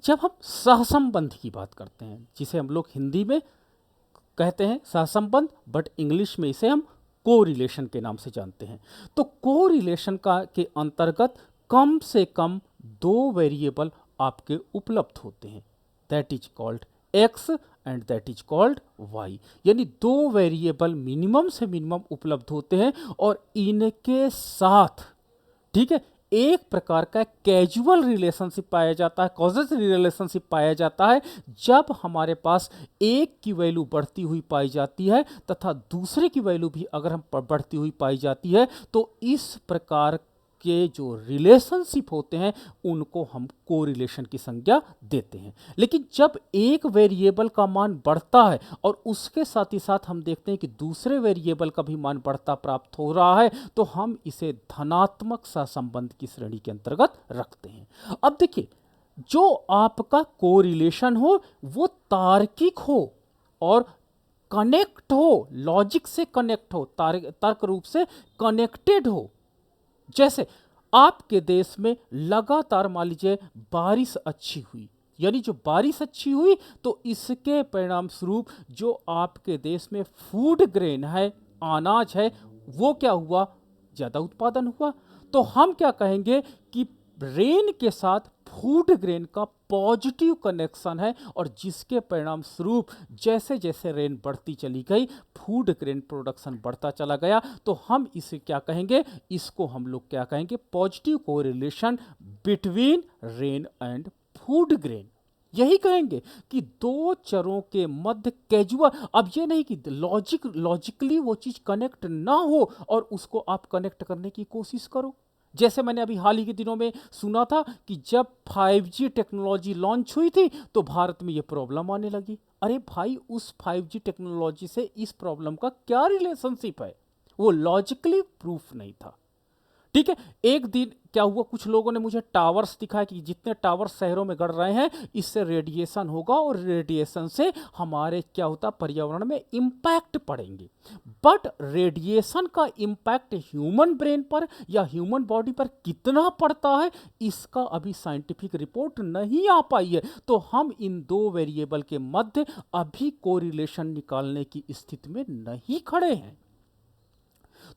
जब हम सहसंबंध की बात करते हैं, जिसे हम लोग हिंदी में कहते हैं सहसंबंध, बट इंग्लिश में इसे हम कोरिलेशन के नाम से जानते हैं। तो कोरिलेशन का के अंतर्गत कम से कम दो वेरिएबल आपके उपलब्ध होते हैं, that is called x and that is called y. यानी दो वेरिएबल मिनिमम से मिनिमम उपलब्ध होते हैं और इनके साथ, ठीक है, एक प्रकार का कैजुअल रिलेशनशिप पाया जाता है, कॉजेज रिलेशनशिप पाया जाता है, जब हमारे पास एक की वैल्यू बढ़ती हुई पाई जाती है तथा दूसरे की वैल्यू भी अगर हम बढ़ती हुई पाई जाती है, तो इस प्रकार के जो रिलेशनशिप होते हैं उनको हम कोरिलेशन की संज्ञा देते हैं। लेकिन जब एक वेरिएबल का मान बढ़ता है और उसके साथ ही साथ हम देखते हैं कि दूसरे वेरिएबल का भी मान बढ़ता प्राप्त हो रहा है, तो हम इसे धनात्मक सहसंबंध की श्रेणी के अंतर्गत रखते हैं। अब देखिए, जो आपका कोरिलेशन हो वो तार्किक हो और कनेक्ट हो, लॉजिक से कनेक्ट हो, तर्क रूप से कनेक्टेड हो। जैसे आपके देश में लगातार मान लीजिए बारिश अच्छी हुई, यानी जो बारिश अच्छी हुई तो इसके परिणाम स्वरूप जो आपके देश में फूड ग्रेन है, अनाज है, वो क्या हुआ, ज़्यादा उत्पादन हुआ। तो हम क्या कहेंगे कि रेन के साथ फूड ग्रेन का पॉजिटिव कनेक्शन है और जिसके परिणाम स्वरूप जैसे जैसे रेन बढ़ती चली गई फूड ग्रेन प्रोडक्शन बढ़ता चला गया। तो हम इसे क्या कहेंगे, इसको हम लोग क्या कहेंगे, positive correlation between rain and food grain. यही कहेंगे कि दो चरों के मध्य कैजुअल, अब ये नहीं कि लॉजिकली वो चीज कनेक्ट ना हो और उसको आप कनेक्ट करने की कोशिश करो। जैसे मैंने अभी हाल ही के दिनों में सुना था कि जब 5G टेक्नोलॉजी लॉन्च हुई थी तो भारत में ये प्रॉब्लम आने लगी। अरे भाई, उस 5G टेक्नोलॉजी से इस प्रॉब्लम का क्या रिलेशनशिप है, वो लॉजिकली प्रूफ नहीं था। ठीक है, एक दिन क्या हुआ, कुछ लोगों ने मुझे टावर्स दिखाया कि जितने टावर्स शहरों में गड़ रहे हैं इससे रेडिएशन होगा और रेडिएशन से हमारे क्या होता, पर्यावरण में इंपैक्ट पड़ेंगे। बट रेडिएशन का इंपैक्ट ह्यूमन ब्रेन पर या ह्यूमन बॉडी पर कितना पड़ता है, इसका अभी साइंटिफिक रिपोर्ट नहीं आ पाई है। तो हम इन दो वेरिएबल के मध्य अभी कोरिलेशन निकालने की स्थिति में नहीं खड़े हैं।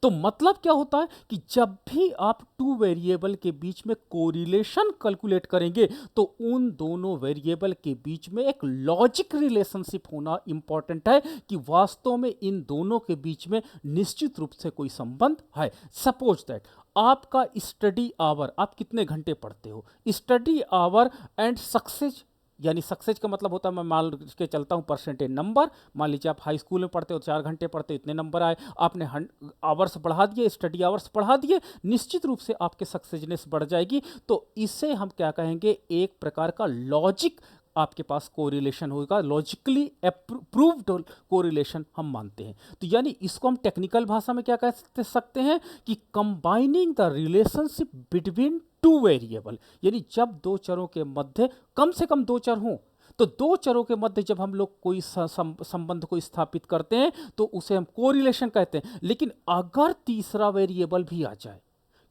तो मतलब क्या होता है कि जब भी आप टू वेरिएबल के बीच में कोरिलेशन कैलकुलेट करेंगे तो उन दोनों वेरिएबल के बीच में एक लॉजिक रिलेशनशिप होना इंपॉर्टेंट है कि वास्तव में इन दोनों के बीच में निश्चित रूप से कोई संबंध है। सपोज दैट आपका स्टडी आवर, आप कितने घंटे पढ़ते हो, स्टडी आवर एंड सक्सेस, यानी सक्सेस का मतलब होता है, मैं मान के चलता हूँ परसेंटेज नंबर। मान लीजिए आप हाई स्कूल में पढ़ते हो, 4 घंटे पढ़ते हो, इतने नंबर आए, आपने आवर्स बढ़ा दिए, स्टडी आवर्स बढ़ा दिए, निश्चित रूप से आपके सक्सेसनेस बढ़ जाएगी। तो इसे हम क्या कहेंगे, एक प्रकार का लॉजिक आपके पास कोरिलेशन होगा, लॉजिकली प्रूव्ड कोरिलेशन हम मानते हैं। तो यानी इसको हम टेक्निकल भाषा में क्या कह सकते हैं कि combining the relationship between two variable, यानी जब दो चरों के मध्य कम से कम दो चर हों, तो दो चरों के मध्य जब हम लोग कोई संबंध को स्थापित करते हैं तो उसे हम कोरिलेशन कहते हैं। लेकिन अगर तीसरा वेरिएबल भी आ जाए,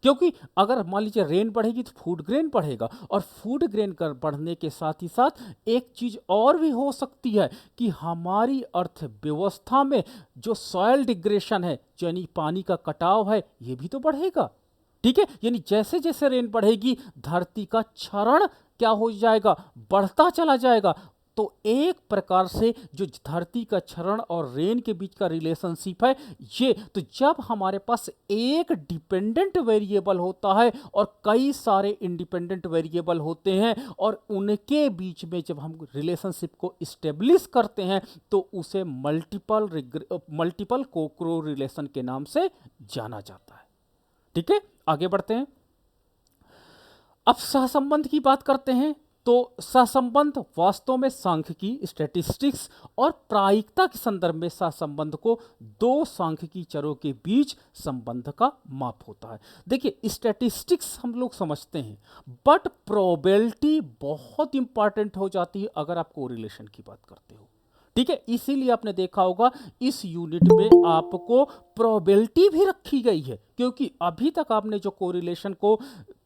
क्योंकि अगर मान लीजिए रेन बढ़ेगी तो फूड ग्रेन बढ़ेगा, और फूड ग्रेन कर बढ़ने के साथ ही साथ एक चीज और भी हो सकती है कि हमारी अर्थव्यवस्था में जो सॉयल डिग्रेशन है, यानी पानी का कटाव है, ये भी तो बढ़ेगा। ठीक है, यानी जैसे जैसे रेन बढ़ेगी धरती का क्षरण क्या हो जाएगा, बढ़ता चला जाएगा। तो एक प्रकार से जो धरती का क्षरण और रेन के बीच का रिलेशनशिप है ये, तो जब हमारे पास एक डिपेंडेंट वेरिएबल होता है और कई सारे इंडिपेंडेंट वेरिएबल होते हैं और उनके बीच में जब हम रिलेशनशिप को इस्टेब्लिश करते हैं तो उसे मल्टीपल कोक्रो रिलेशन के नाम से जाना जाता है। ठीक है, आगे बढ़ते हैं। अब सहसंबंध की बात करते हैं। तो सहसंबंध वास्तव में सांख्यिकी, स्टैटिस्टिक्स और प्रायिकता के संदर्भ में सहसंबंध को दो सांख्यिकी चरों के बीच संबंध का माप होता है। देखिए, स्टैटिस्टिक्स हम लोग समझते हैं, बट प्रोबेबिलिटी बहुत इंपॉर्टेंट हो जाती है अगर आप कोरिलेशन की बात करते हो। ठीक है, इसीलिए आपने देखा होगा इस यूनिट में आपको प्रोबेबिलिटी भी रखी गई है, क्योंकि अभी तक आपने जो कोरिलेशन को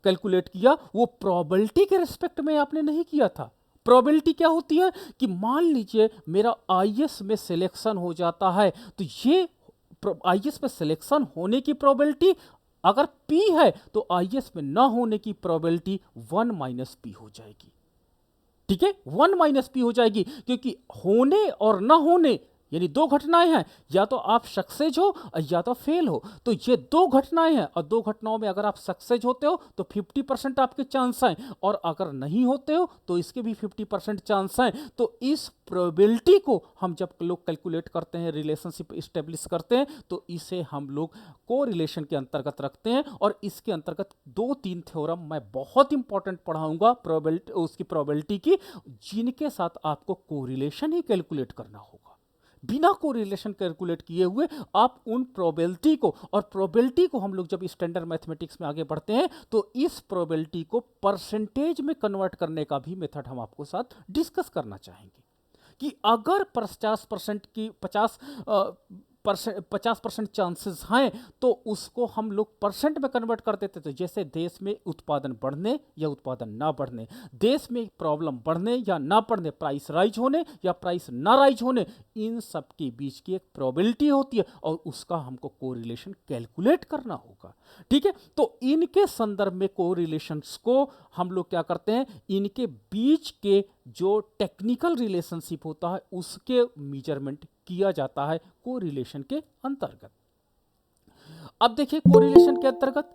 कैलकुलेट किया वो प्रोबेबिलिटी के रिस्पेक्ट में आपने नहीं किया था, प्रोबेबिलिटी क्या होती है कि मान लीजिए मेरा आईएएस में सिलेक्शन हो जाता है, तो ये आईएएस में सिलेक्शन होने की प्रोबेबिलिटी अगर P है तो आईएएस में ना होने की प्रोबेबिलिटी 1 माइनस पी हो जाएगी। ठीक है, 1 माइनस पी हो जाएगी, क्योंकि होने और ना होने यानी दो घटनाएं हैं, या तो आप सक्सेस हो या तो फेल हो। तो ये दो घटनाएं हैं और दो घटनाओं में अगर आप सक्सेस होते हो तो 50% आपके चांस हैं, और अगर नहीं होते हो तो इसके भी 50% चांस हैं। तो इस प्रोबेबिलिटी को हम जब लोग कैलकुलेट करते हैं, रिलेशनशिप इस्टेब्लिश करते हैं, तो इसे हम लोग कोरिलेशन के अंतर्गत रखते हैं। और इसके अंतर्गत 2-3 थ्योरम मैं बहुत इंपॉर्टेंट पढ़ाऊंगा प्रोबेबिलिटी, उसकी प्रोबेबिलिटी की, जिनके साथ आपको कोरिलेशन ही कैलकुलेट करना होगा। बिना कोरिलेशन कैलकुलेट किए हुए आप उन प्रोबेबिलिटी को, और प्रोबेबिलिटी को हम लोग जब स्टैंडर्ड मैथमेटिक्स में आगे बढ़ते हैं तो इस प्रोबेबिलिटी को परसेंटेज में कन्वर्ट करने का भी मेथड हम आपको साथ डिस्कस करना चाहेंगे कि अगर 50% की 50% चांसेस हैं तो उसको हम लोग परसेंट में कन्वर्ट कर देते थे। जैसे देश में उत्पादन बढ़ने या उत्पादन ना बढ़ने, देश में प्रॉब्लम बढ़ने या ना बढ़ने, प्राइस राइज होने या प्राइस ना राइज होने, इन सब के बीच की एक प्रोबेबिलिटी होती है और उसका हमको कोरिलेशन कैलकुलेट करना होगा। ठीक है, तो इनके संदर्भ में कोरिलेशंस को हम लोग क्या करते हैं, इनके बीच के जो टेक्निकल रिलेशनशिप होता है उसके मेजरमेंट किया जाता है कोरिलेशन के अंतर्गत। अब देखिए कोरिलेशन के अंतर्गत,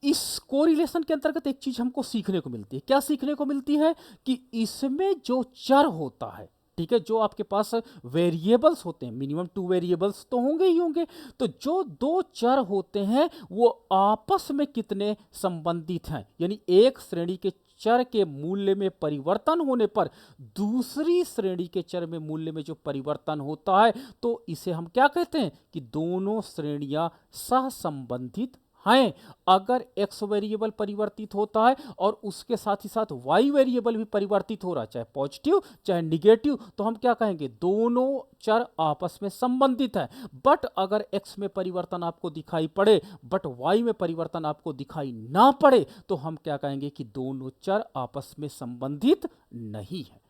इस कोरिलेशन के अंतर्गत एक चीज हमको सीखने को मिलती है। क्या सीखने को मिलती है कि इसमें जो चर होता है, ठीक है, जो आपके पास वेरिएबल्स होते हैं, मिनिमम 2 वेरिएबल्स तो होंगे ही होंगे, तो जो दो चर होते हैं वो आपस में कितने संबंधित हैं, यानी एक श्रेणी के चर के मूल्य में परिवर्तन होने पर दूसरी श्रेणी के चर में मूल्य में जो परिवर्तन होता है, तो इसे हम क्या कहते हैं कि दोनों श्रेणियां सहसंबंधित हैं। अगर x वेरिएबल परिवर्तित होता है और उसके साथ ही साथ y वेरिएबल भी परिवर्तित हो रहा है, चाहे पॉजिटिव चाहे निगेटिव, तो हम क्या कहेंगे, दोनों चर आपस में संबंधित है। बट अगर x में परिवर्तन आपको दिखाई पड़े बट y में परिवर्तन आपको दिखाई ना पड़े, तो हम क्या कहेंगे कि दोनों चर आपस में संबंधित नहीं है।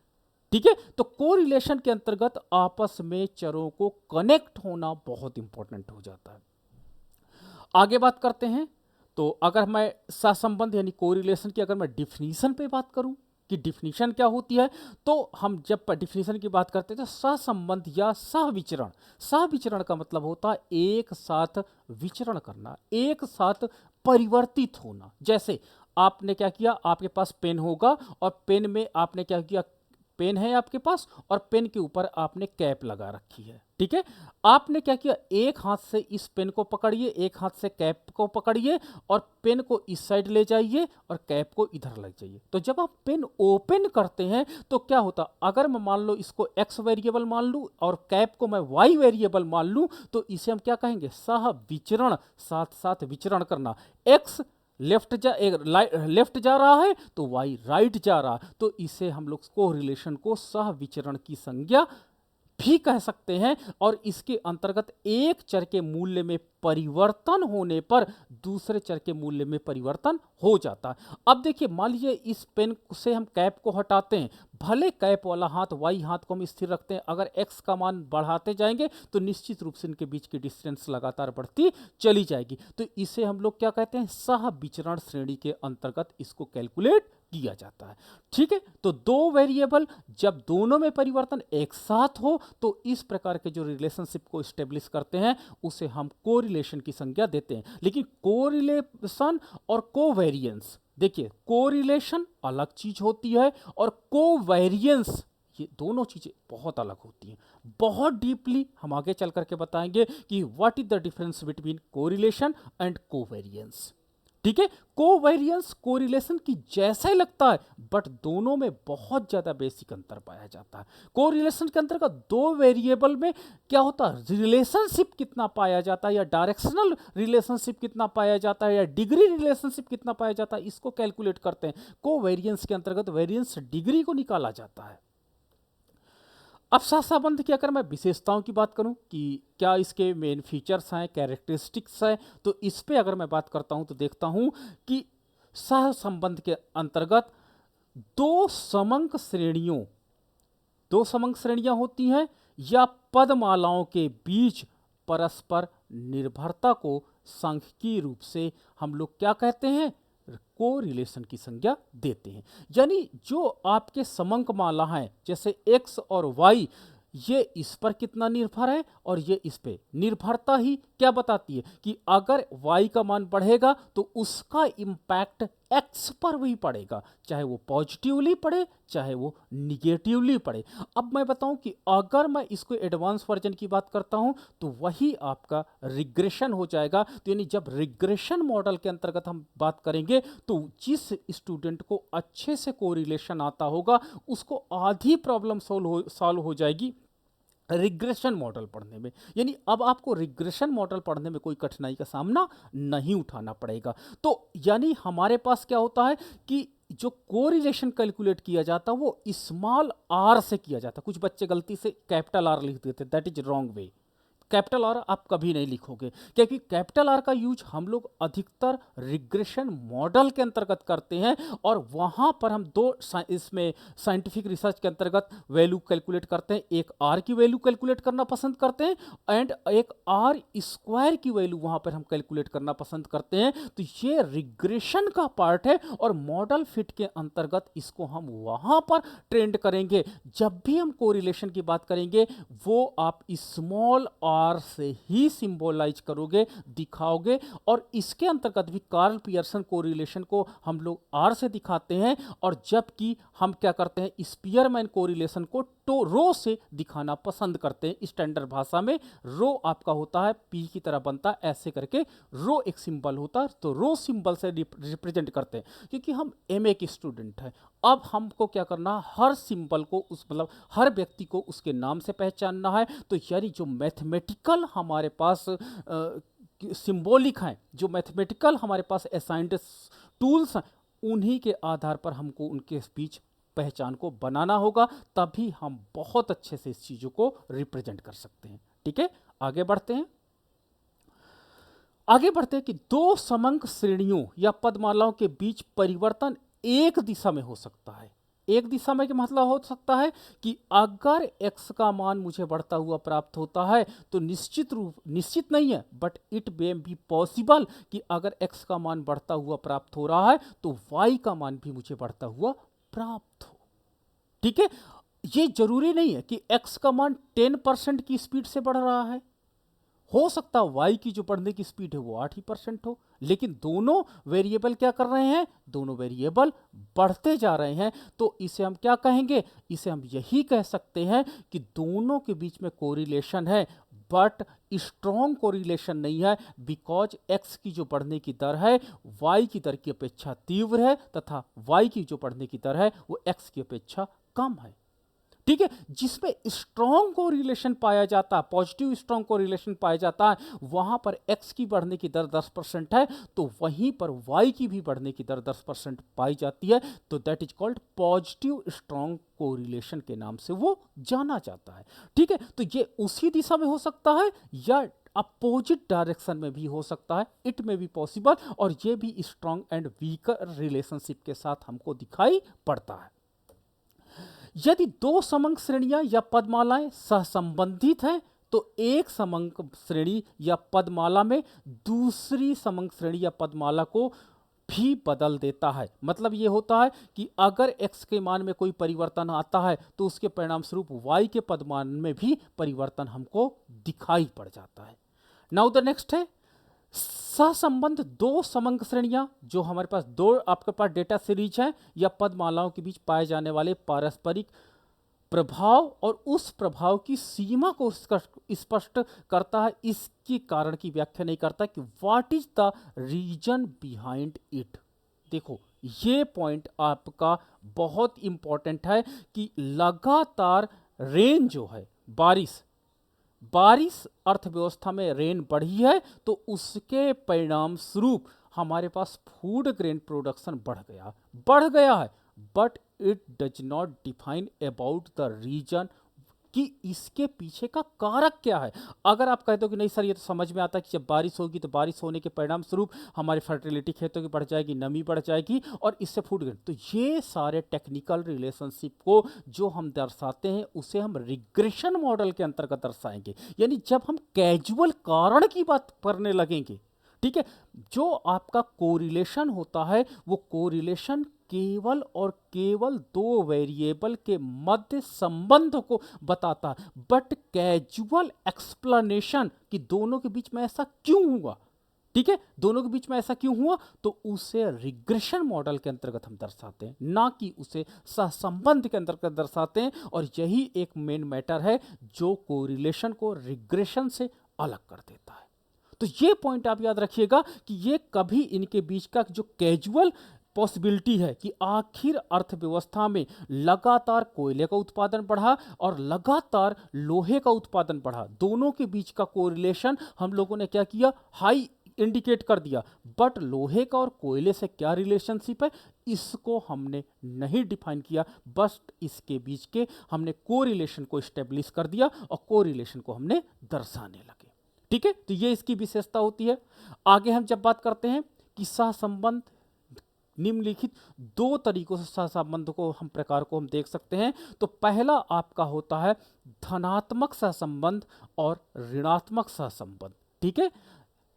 ठीक है, तो कोरिलेशन के अंतर्गत आपस में चरों को कनेक्ट होना बहुत इंपॉर्टेंट हो जाता है। आगे बात करते हैं, तो अगर मैं सहसंबंध यानी कोरिलेशन की अगर मैं डिफिनीशन पे बात करूं कि डिफिनीशन क्या होती है, तो हम जब डिफिनीशन की बात करते हैं तो सहसंबंध या सहविचरण, सहविचरण का मतलब होता है एक साथ विचरण करना, एक साथ परिवर्तित होना। जैसे आपने क्या किया, आपके पास पेन होगा और पेन में आपने क्या किया, पेन है आपके पास और पेन के ऊपर आपने कैप लगा रखी है। ठीक है, आपने क्या किया, एक हाथ से इस पेन को पकड़िए, एक हाथ से कैप को पकड़िए और पेन को इस साइड ले जाइए और कैप को इधर लग जाइए। तो जब आप पेन ओपन करते हैं तो क्या होता, अगर मैं मान लो इसको x वेरिएबल मान लूं और कैप को मैं y वेरिएबल मान लूं, तो इसे हम क्या कहेंगे, सह विचरण, साथ साथ विचरण करना। x लेफ्ट जा रहा है तो y राइट जा रहा है, तो इसे हम लोग कोरिलेशन को सह विचरण की संज्ञा भी कह सकते हैं। और इसके अंतर्गत एक चर के मूल्य में परिवर्तन होने पर दूसरे चर के मूल्य में परिवर्तन हो जाता है। अब देखिए, मान लीजिए इस पेन से हम कैप को हटाते हैं, भले कैप वाला हाथ y हाथ को हम स्थिर रखते हैं, अगर x का मान बढ़ाते जाएंगे तो निश्चित रूप से इनके बीच की डिस्टेंस लगातार बढ़ती चली जाएगी। तो इसे हम लोग क्या कहते हैं, सह विचरण श्रेणी के अंतर्गत इसको कैलकुलेट किया जाता है। ठीक है, तो दो वेरिएबल जब दोनों में परिवर्तन एक साथ हो तो इस प्रकार के जो रिलेशनशिप को स्टेब्लिश करते हैं उसे हम कोरिलेशन की संज्ञा देते हैं। लेकिन कोरिलेशन और कोवेरियंस, देखिए कोरिलेशन अलग चीज होती है और कोवेरियंस, ये दोनों चीजें बहुत अलग होती हैं। बहुत डीपली हम आगे चल करके बताएंगे कि what is the difference between correlation and covariance. ठीक है, कोवेरियंस कोरिलेशन की जैसा ही लगता है बट दोनों में बहुत ज्यादा बेसिक अंतर पाया जाता है। कोरिलेशन के अंतर्गत दो वेरिएबल में क्या होता है, रिलेशनशिप कितना पाया जाता है या डायरेक्शनल रिलेशनशिप कितना पाया जाता है या डिग्री रिलेशनशिप कितना पाया जाता है, इसको कैलकुलेट करते हैं। कोवेरियंस के अंतर्गत वेरियंस डिग्री को निकाला जाता है। अब सहसंबंध की अगर मैं विशेषताओं की बात करूं कि क्या इसके मेन फीचर्स हैं, कैरेक्टरिस्टिक्स हैं, तो इस पे अगर मैं बात करता हूं तो देखता हूं कि सहसंबंध के अंतर्गत दो समंक श्रेणियों, दो समंक श्रेणियां होती हैं या पदमालाओं के बीच परस्पर निर्भरता को सांख्यिकीय रूप से हम लोग क्या कहते हैं, कोरिलेशन की संज्ञा देते हैं। यानी जो आपके समंक माला हैं जैसे x और y, ये इस पर कितना निर्भर है और ये इस पे, निर्भरता ही क्या बताती है कि अगर y का मान बढ़ेगा तो उसका इम्पैक्ट x पर भी पड़ेगा, चाहे वो पॉजिटिवली पड़े चाहे वो निगेटिवली पड़े। अब मैं बताऊं कि अगर मैं इसको एडवांस वर्जन की बात करता हूं तो वही आपका रिग्रेशन हो जाएगा। तो यानी जब रिग्रेशन मॉडल के अंतर्गत हम बात करेंगे तो जिस स्टूडेंट को अच्छे से कोरिलेशन आता होगा उसको आधी प्रॉब्लम सॉल्व हो जाएगी रिग्रेशन मॉडल पढ़ने में। यानी अब आपको रिग्रेशन मॉडल पढ़ने में कोई कठिनाई का सामना नहीं उठाना पड़ेगा। तो यानी हमारे पास क्या होता है कि जो कोरिलेशन कैलकुलेट किया जाता है वो स्मॉल आर से किया जाता है। कुछ बच्चे गलती से कैपिटल आर लिख देते, that is wrong way. Capital R आप कभी नहीं लिखोगे क्योंकि कैपिटल आर का यूज हम लोग अधिकतर रिग्रेशन मॉडल के अंतर्गत करते हैं और वहां पर हम दो इसमें साइंटिफिक रिसर्च के अंतर्गत वैल्यू कैलकुलेट करते हैं। एक आर की वैल्यू कैलकुलेट करना पसंद करते हैं एंड एक आर स्क्वायर की वैल्यू वहां पर हम कैलकुलेट करना पसंद करते हैं। तो ये रिग्रेशन का पार्ट है और मॉडल फिट के अंतर्गत इसको हम वहां पर ट्रेंड करेंगे। जब भी हम कोरिलेशन की बात करेंगे वो आप स्मॉल आर से ही सिंबलाइज करोगे, दिखाओगे। और इसके अंतर्गत भी कार्ल पियर्सन कोरिलेशन को हम लोग आर से दिखाते हैं और जबकि हम क्या करते हैं स्पीयरमैन कोरिलेशन को तो रो से दिखाना पसंद करते हैं। स्टैंडर्ड भाषा में रो आपका होता है पी की तरह बनता है, ऐसे करके रो एक सिंबल होता है तो रो सिंबल से रिप्रेजेंट करते हैं। क्योंकि हम एमए के स्टूडेंट हैं, अब हमको क्या करना, हर सिंबल को उस मतलब हर व्यक्ति को उसके नाम से पहचानना है। तो यानी जो मैथमेटिकल हमारे पास सिंबॉलिक हैं, जो मैथमेटिकल हमारे पास असाइंड टूल्स हैं, उन्हीं के आधार पर हमको उनके बीच पहचान को बनाना होगा, तभी हम बहुत अच्छे से इस चीज़ों को रिप्रेजेंट कर सकते हैं। ठीक है, आगे बढ़ते हैं। आगे बढ़ते हैं कि दो समंक श्रेणियों या पदमालाओं के बीच परिवर्तन एक दिशा में हो सकता है। एक दिशा में क्या मतलब हो सकता है कि अगर x का मान मुझे बढ़ता हुआ प्राप्त होता है तो निश्चित नहीं है but it may be possible कि अगर x का मान बढ़ता हुआ प्राप्त हो रहा है तो y का मान भी मुझे बढ़ता हुआ प्राप्त हो। ठीक है, ये जरूरी नहीं है कि x का मान 10% की स्पीड से बढ़ रहा है, हो सकता है y की जो बढ़ने की स्पीड है वो 8% हो, लेकिन दोनों वेरिएबल क्या कर रहे हैं, दोनों वेरिएबल बढ़ते जा रहे हैं। तो इसे हम क्या कहेंगे, इसे हम यही कह सकते हैं कि दोनों के बीच में कोरिलेशन है बट स्ट्रॉन्ग कोरिलेशन नहीं है, बिकॉज x की जो बढ़ने की दर है y की दर की अपेक्षा तीव्र है तथा y की जो बढ़ने की दर है वो x की अपेक्षा कम है। ठीक है, जिसमें स्ट्रॉन्ग कोरिलेशन पाया जाता है, पॉजिटिव स्ट्रॉन्ग कोरिलेशन पाया जाता है, वहां पर x की बढ़ने की दर 10% है तो वहीं पर y की भी बढ़ने की दर 10% पाई जाती है। तो that is called positive strong correlation के नाम से वो जाना जाता है। ठीक है, तो ये उसी दिशा में हो सकता है या अपोजिट डायरेक्शन में भी हो सकता है, इट में भी पॉसिबल, और ये भी स्ट्रॉन्ग एंड वीकर रिलेशनशिप के साथ हमको दिखाई पड़ता है। यदि दो समंक श्रेणियां या पदमालाएं सहसंबंधित हैं तो एक समंक श्रेणी या पदमाला में दूसरी समंक श्रेणी या पदमाला को भी बदल देता है। मतलब ये होता है कि अगर x के मान में कोई परिवर्तन आता है तो उसके परिणाम स्वरूप y के पदमान में भी परिवर्तन हमको दिखाई पड़ जाता है। नाउ द नेक्स्ट है सहसंबंध दो समंक श्रेणियां, जो हमारे पास दो आपके पास डेटा सीरीज है या पदमालाओं के बीच पाए जाने वाले पारस्परिक प्रभाव और उस प्रभाव की सीमा को स्पष्ट करता है, इसके कारण की व्याख्या नहीं करता कि what is the reason behind it. देखो ये पॉइंट आपका बहुत इंपॉर्टेंट है कि लगातार रेन जो है, बारिश अर्थव्यवस्था में रेन बढ़ी है तो उसके परिणाम स्वरूप हमारे पास फूड ग्रेन प्रोडक्शन बढ़ गया है but it does not define about the reason कि इसके पीछे का कारक क्या है। अगर आप कहते हो कि नहीं सर ये तो समझ में आता है कि जब बारिश होगी तो बारिश होने के परिणाम स्वरूप हमारी फर्टिलिटी खेतों की बढ़ जाएगी, नमी बढ़ जाएगी और इससे फूड ग्रेन, तो ये सारे टेक्निकल रिलेशनशिप को जो हम दर्शाते हैं उसे हम रिग्रेशन मॉडल के अंतर्गत दर्शाएंगे। यानी जब हम कैजुअल कारण की बात करने लगेंगे, ठीक है, जो आपका कोरिलेशन होता है वो कोरिलेशन केवल और केवल दो वेरिएबल के मध्य संबंध को बताता है, बट कैजुअल एक्सप्लेनेशन कि दोनों के बीच में ऐसा क्यों हुआ, ठीक है, दोनों के बीच में ऐसा क्यों हुआ, तो उसे रिग्रेशन मॉडल के अंतर्गत हम दर्शाते हैं, ना कि उसे सहसंबंध के अंतर्गत दर्शाते हैं। और यही एक मेन मैटर है जो कोरिलेशन को रिग्रेशन से अलग कर देता है। तो ये पॉइंट आप याद रखिएगा कि ये कभी इनके बीच का जो कैजुअल पॉसिबिलिटी है कि आखिर अर्थव्यवस्था में लगातार कोयले का उत्पादन बढ़ा और लगातार लोहे का उत्पादन बढ़ा, दोनों के बीच का कोरिलेशन हम लोगों ने क्या किया, हाई इंडिकेट कर दिया, बट लोहे का और कोयले से क्या रिलेशनशिप है इसको हमने नहीं डिफाइन किया, बस इसके बीच के हमने कोरिलेशन को स्टेब्लिश कर दिया और कोरिलेशन को हमने दर्शाने लगे। ठीक है, तो ये इसकी विशेषता होती है। आगे हम जब बात करते हैं कि सहसंबंध, निम्नलिखित दो तरीकों से सहसंबंध को हम प्रकार को हम देख सकते हैं। तो पहला आपका होता है धनात्मक सहसंबंध और ऋणात्मक सहसंबंध। ठीक है,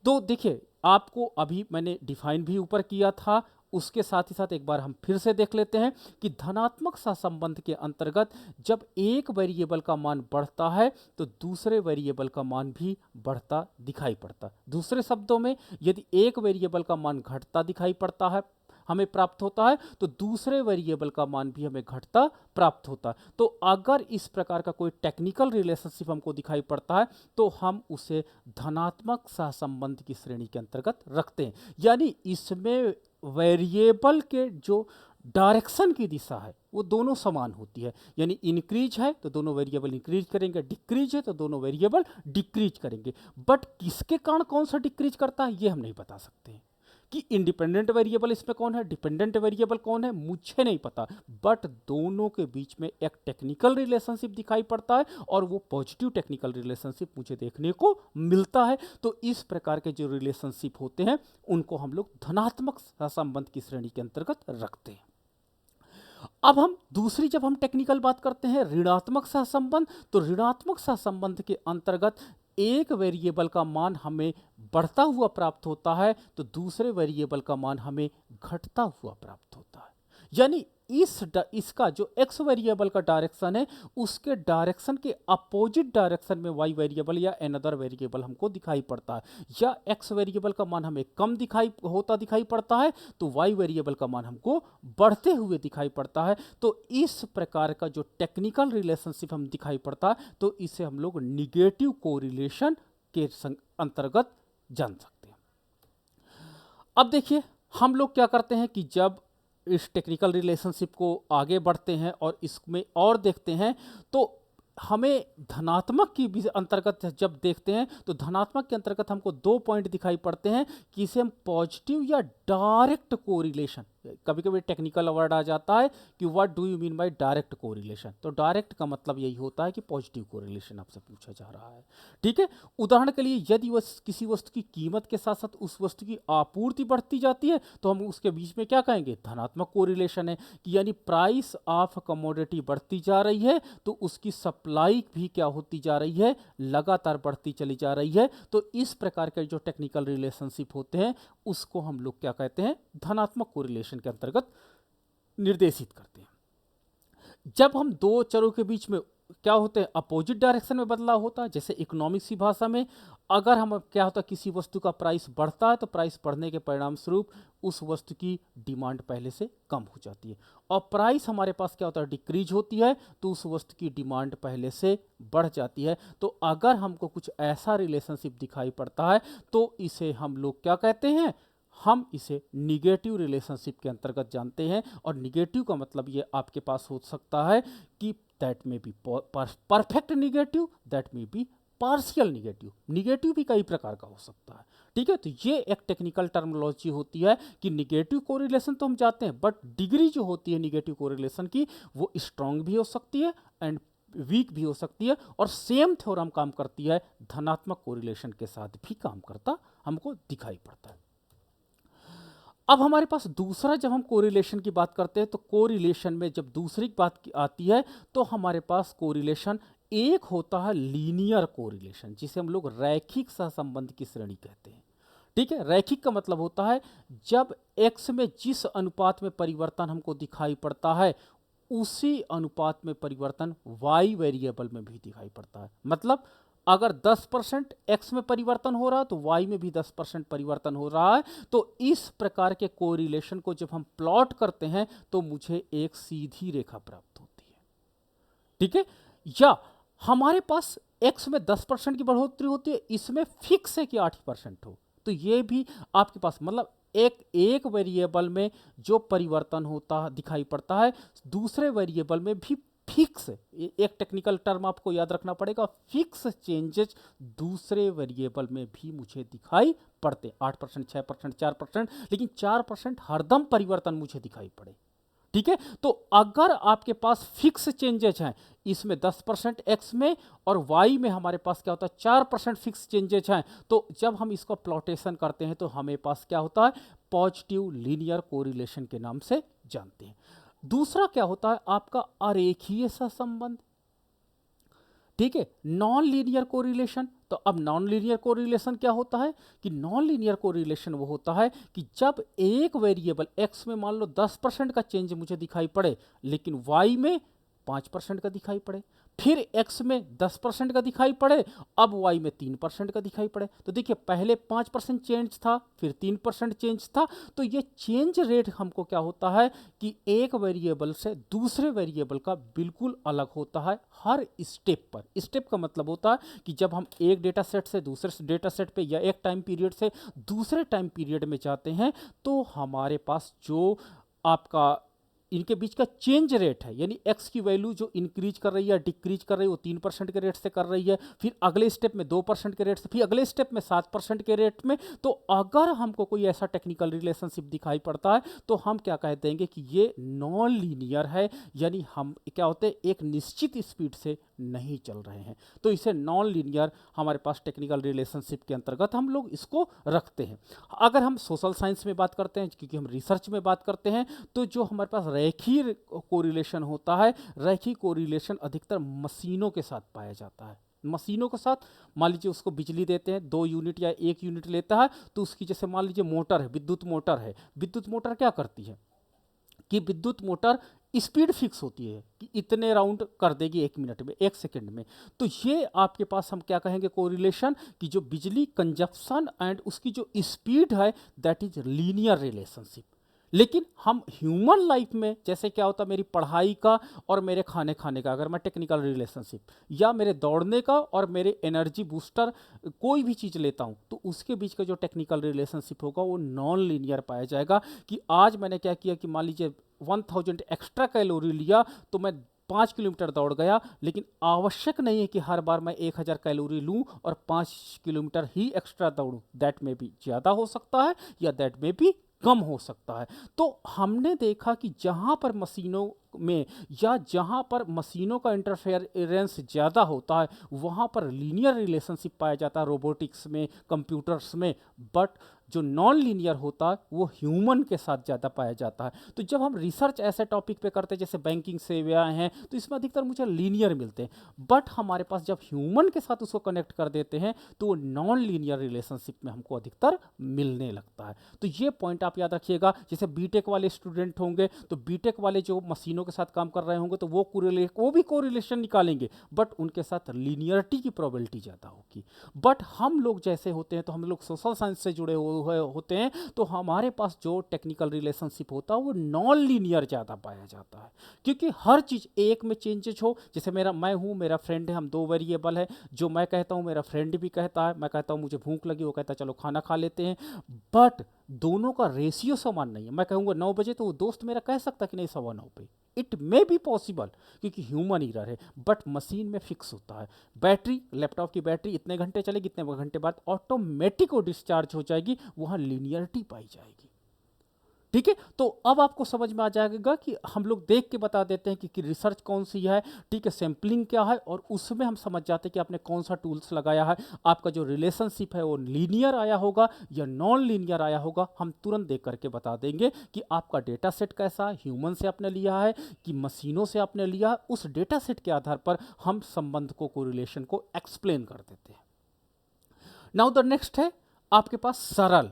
तो देखिए आपको अभी मैंने डिफाइन भी ऊपर किया था, उसके साथ ही साथ एक बार हम फिर से देख लेते हैं कि धनात्मक सहसंबंध के अंतर्गत जब एक वेरिएबल का मान बढ़ता है तो दूसरे वेरिएबल का मान भी बढ़ता दिखाई पड़ता। दूसरे शब्दों में यदि एक वेरिएबल का मान घटता दिखाई पड़ता है हमें प्राप्त होता है तो दूसरे वेरिएबल का मान भी हमें घटता प्राप्त होता है। तो अगर इस प्रकार का कोई टेक्निकल रिलेशनशिप हमको दिखाई पड़ता है तो हम उसे धनात्मक सहसंबंध की श्रेणी के अंतर्गत रखते हैं। यानी इसमें वेरिएबल के जो डायरेक्शन की दिशा है वो दोनों समान होती है, यानी इंक्रीज है तो दोनों वेरिएबल इंक्रीज करेंगे, डिक्रीज है तो दोनों वेरिएबल डिक्रीज करेंगे। बट किसके कारण कौन सा डिक्रीज करता है ये हम नहीं बता सकते हैं कि इंडिपेंडेंट वेरिएबल इसमें कौन है, डिपेंडेंट वेरिएबल कौन है, मुझे नहीं पता, बट दोनों के बीच में एक टेक्निकल रिलेशनशिप दिखाई पड़ता है और वो पॉजिटिव टेक्निकल रिलेशनशिप मुझे देखने को मिलता है। तो इस प्रकार के जो रिलेशनशिप होते हैं उनको हम लोग धनात्मक सहसंबंध की श्रेणी के अंतर्गत रखते हैं। अब हम दूसरी जब हम टेक्निकल बात करते हैं ऋणात्मक सहसंबंध, तो ऋणात्मक सहसंबंध के अंतर्गत एक वेरिएबल का मान हमें बढ़ता हुआ प्राप्त होता है तो दूसरे वेरिएबल का मान हमें घटता हुआ प्राप्त होता है। यानी इसका जो x वेरिएबल का डायरेक्शन है उसके डायरेक्शन के अपोजिट डायरेक्शन में y वेरिएबल या अनदर वेरिएबल हमको दिखाई पड़ता है, या x वेरिएबल का मान हमें कम दिखाई पड़ता है तो y वेरिएबल का मान हमको बढ़ते हुए दिखाई पड़ता है। तो इस प्रकार का जो टेक्निकल रिलेशनशिप हम दिखाई पड़ता है तो इसे हम लोग निगेटिव कोरिलेशन के अंतर्गत जान सकते हैं। अब देखिए हम लोग क्या करते हैं कि जब इस टेक्निकल रिलेशनशिप को आगे बढ़ते हैं और इसमें और देखते हैं तो हमें धनात्मक की भी अंतर्गत जब देखते हैं तो धनात्मक के अंतर्गत हमको दो पॉइंट दिखाई पड़ते हैं कि इसे हम पॉजिटिव या डायरेक्ट कोरिलेशन, कभी कभी टेक्निकल वर्ड आ जाता है कि what do you mean by direct correlation, तो डायरेक्ट का मतलब यही होता है कि पॉजिटिव कोरिलेशन आपसे पूछा जा रहा है। ठीक है, उदाहरण के लिए यदि किसी वस्तु की कीमत के साथ साथ उस वस्तु की आपूर्ति बढ़ती जाती है तो हम उसके बीच में क्या कहेंगे, धनात्मक कोरिलेशन है कि यानी प्राइस ऑफ कमोडिटी बढ़ती जा रही है तो उसकी सप्लाई भी क्या होती जा रही है, लगातार बढ़ती चली जा रही है। तो इस प्रकार के जो टेक्निकल रिलेशनशिप होते हैं उसको हम लोग क्या कहते हैं, धनात्मक कोरिलेशन के अंतर्गत निर्देशित करते हैं। जब हम दो चरों के बीच में क्या होते हैं, अपोजिट डायरेक्शन में बदलाव होता है, जैसे इकोनॉमिक्स की भाषा में अगर हम क्या होता है किसी वस्तु का प्राइस बढ़ता है तो प्राइस बढ़ने के परिणाम स्वरूप उस वस्तु की डिमांड पहले से कम हो जाती है, और प्राइस हमारे पास क्या होता है डिक्रीज होती है तो उस वस्तु की डिमांड पहले से बढ़ जाती है। तो अगर हमको कुछ ऐसा रिलेशनशिप दिखाई पड़ता है तो इसे हम लोग क्या कहते हैं, हम इसे निगेटिव रिलेशनशिप के अंतर्गत जानते हैं। और निगेटिव का मतलब ये आपके पास हो सकता है कि that may be perfect negative, that may B partial negative, negative भी कई प्रकार का हो सकता है। ठीक है, तो ये एक टेक्निकल टर्मिनोलॉजी होती है कि निगेटिव कोरिलेशन तो हम जानते हैं बट डिग्री जो होती है निगेटिव कोरिलेशन की वो स्ट्रांग भी हो सकती है एंड वीक भी हो सकती है, और सेम थ्योरम काम करती है धनात्मक कोरिलेशन के साथ भी काम करता हमको दिखाई पड़ता है। अब हमारे पास दूसरा, जब हम कोरिलेशन की बात करते हैं तो कोरिलेशन में जब दूसरी बात आती है तो हमारे पास कोरिलेशन एक होता है लीनियर कोरिलेशन, जिसे हम लोग रैखिक सहसंबंध की श्रेणी कहते हैं। ठीक है, रैखिक का मतलब होता है जब x में जिस अनुपात में परिवर्तन हमको दिखाई पड़ता है उसी अनुपात में परिवर्तन y वेरिएबल में भी दिखाई पड़ता है। मतलब अगर 10% x में परिवर्तन हो रहा है तो y में भी 10% परिवर्तन हो रहा है। तो इस प्रकार के कोरिलेशन को जब हम प्लॉट करते हैं तो मुझे एक सीधी रेखा प्राप्त होती है। ठीक है, या हमारे पास x में 10% की बढ़ोतरी होती है, इसमें फिक्स है कि 8% हो, तो ये भी आपके पास मतलब एक वेरिएबल में जो परिवर्तन होता दिखाई पड़ता है दूसरे वेरिएबल में भी फिक्स, एक टेक्निकल टर्म आपको याद रखना पड़ेगा, फिक्स चेंजेस दूसरे वेरिएबल में भी मुझे दिखाई पड़ते, 8%, 6%, 4%, लेकिन 4% हरदम परिवर्तन मुझे दिखाई पड़े। ठीक है, तो अगर आपके पास फिक्स चेंजेस हैं, इसमें 10% x में और y में हमारे पास क्या होता है 4% फिक्स चेंजेस हैं, तो जब हम इसको प्लॉटेशन करते हैं तो हमें पास क्या होता है पॉजिटिव लीनियर कोरिलेशन के नाम से जानते हैं। दूसरा क्या होता है आपका अरेखीय सहसंबंध। ठीक है, नॉन लीनियर कोरिलेशन। तो अब नॉन लीनियर कोरिलेशन क्या होता है कि नॉन लीनियर कोरिलेशन वो होता है कि जब एक वेरिएबल x में मान लो 10% का चेंज मुझे दिखाई पड़े लेकिन y में 5% का दिखाई पड़े, फिर x में 10% का दिखाई पड़े, अब y में 3% का दिखाई पड़े। तो देखिए पहले 5% चेंज था, फिर 3% चेंज था, तो ये चेंज रेट हमको क्या होता है कि एक वेरिएबल से दूसरे वेरिएबल का बिल्कुल अलग होता है हर स्टेप पर। स्टेप का मतलब होता है कि जब हम एक डेटा सेट से दूसरे डेटा सेट पे या एक टाइम पीरियड से दूसरे टाइम पीरियड में जाते हैं तो हमारे पास जो आपका इनके बीच का चेंज रेट है, यानी x की वैल्यू जो इंक्रीज कर रही है डिक्रीज कर रही है वो 3% के रेट से कर रही है, फिर अगले स्टेप में 2% के रेट से, फिर अगले स्टेप में 7% के रेट में। तो अगर हमको कोई ऐसा टेक्निकल रिलेशनशिप दिखाई पड़ता है तो हम क्या कह देंगे कि ये नॉन लीनियर है, यानी हम क्या होते हैं एक निश्चित स्पीड से नहीं चल रहे हैं, तो इसे नॉन लीनियर हमारे पास टेक्निकल रिलेशनशिप के अंतर्गत हम लोग इसको रखते हैं। अगर हम सोशल साइंस में बात करते हैं, क्योंकि हम रिसर्च में बात करते हैं, तो जो हमारे पास रैखिक कोरिलेशन होता है, रैखिक कोरिलेशन अधिकतर मशीनों के साथ पाया जाता है। मशीनों के साथ मान लीजिए उसको बिजली देते हैं 2 यूनिट या 1 यूनिट लेता है, तो उसकी जैसे मान लीजिए मोटर है, विद्युत मोटर है, विद्युत मोटर क्या करती है कि विद्युत मोटर स्पीड फिक्स होती है कि इतने राउंड कर देगी 1 मिनट में, 1 सेकंड में। तो ये आपके पास हम क्या कहेंगे कोरिलेशन कि जो बिजली कंजप्शन एंड उसकी जो स्पीड है दैट इज लीनियर रिलेशनशिप। लेकिन हम ह्यूमन लाइफ में जैसे क्या होता है मेरी पढ़ाई का और मेरे खाने खाने का, अगर मैं टेक्निकल रिलेशनशिप, या मेरे दौड़ने का और मेरे एनर्जी बूस्टर कोई भी चीज़ लेता हूँ, तो उसके बीच का जो टेक्निकल रिलेशनशिप होगा वो नॉन लीनियर पाया जाएगा। कि आज मैंने क्या किया कि मान लीजिए 1000 एक्स्ट्रा कैलोरी लिया तो मैं 5 किलोमीटर दौड़ गया, लेकिन आवश्यक नहीं है कि हर बार मैं 1000 कैलोरी लूं और 5 किलोमीटर ही एक्स्ट्रा दौड़ूं। दैट में भी ज़्यादा हो सकता है या दैट में भी कम हो सकता है। तो हमने देखा कि जहाँ पर मशीनों में या जहाँ पर मशीनों का इंटरफेरेंस ज़्यादा होता है वहाँ पर लीनियर रिलेशनशिप पाया जाता है रोबोटिक्स में, कंप्यूटर्स में, बट जो नॉन लीनियर होता है वो ह्यूमन के साथ ज़्यादा पाया जाता है। तो जब हम रिसर्च ऐसे टॉपिक पे करते हैं जैसे बैंकिंग सेवाएं हैं तो इसमें अधिकतर मुझे लीनियर मिलते हैं, बट हमारे पास जब ह्यूमन के साथ उसको कनेक्ट कर देते हैं तो वो नॉन लीनियर रिलेशनशिप में हमको अधिकतर मिलने लगता है। तो ये पॉइंट आप याद रखिएगा। जैसे बीटेक वाले स्टूडेंट होंगे तो बीटेक वाले जो मशीनों के साथ काम कर रहे होंगे तो वो भी कोरिलेशन निकालेंगे, बट उनके साथ लीनियरिटी की प्रोबेबिलिटी ज़्यादा होगी। बट हम लोग जैसे होते हैं तो हम लोग सोशल साइंस से जुड़े होते हैं तो हमारे पास जो टेक्निकल रिलेशनशिप होता है वो नॉन लीनियर ज़्यादा पाया जाता है, क्योंकि हर चीज़ एक में चेंजेस हो। जैसे मैं हूँ, मेरा फ्रेंड है, हम 2 वेरिएबल है, जो मैं कहता हूँ मेरा फ्रेंड भी कहता है, मैं कहता हूँ मुझे भूख लगी, वो कहता है चलो खाना खा लेते हैं, बट दोनों का रेशियो समान नहीं है। मैं कहूँगा 9 बजे तो वो दोस्त मेरा कह सकता कि नहीं 9:15 पे, इट मे बी पॉसिबल क्योंकि ह्यूमन एरर है, बट मशीन में फिक्स होता है। बैटरी, लैपटॉप की बैटरी इतने घंटे चलेगी, इतने घंटे बाद ऑटोमेटिक वो डिस्चार्ज हो जाएगी, वहाँ लीनियरिटी पाई जाएगी। ठीक है, तो अब आपको समझ में आ जाएगा कि हम लोग देख के बता देते हैं कि रिसर्च कौन सी है, ठीक है, सैम्पलिंग क्या है, और उसमें हम समझ जाते हैं कि आपने कौन सा टूल्स लगाया है, आपका जो रिलेशनशिप है वो लीनियर आया होगा या नॉन लीनियर आया होगा, हम तुरंत देख करके बता देंगे कि आपका डेटा सेट कैसा है, ह्यूमन से आपने लिया है कि मशीनों से आपने लिया है। उस डेटा सेट के आधार पर हम संबंध को, कोरिलेशन को एक्सप्लेन कर देते हैं। नाउ द नेक्स्ट है आपके पास सरल,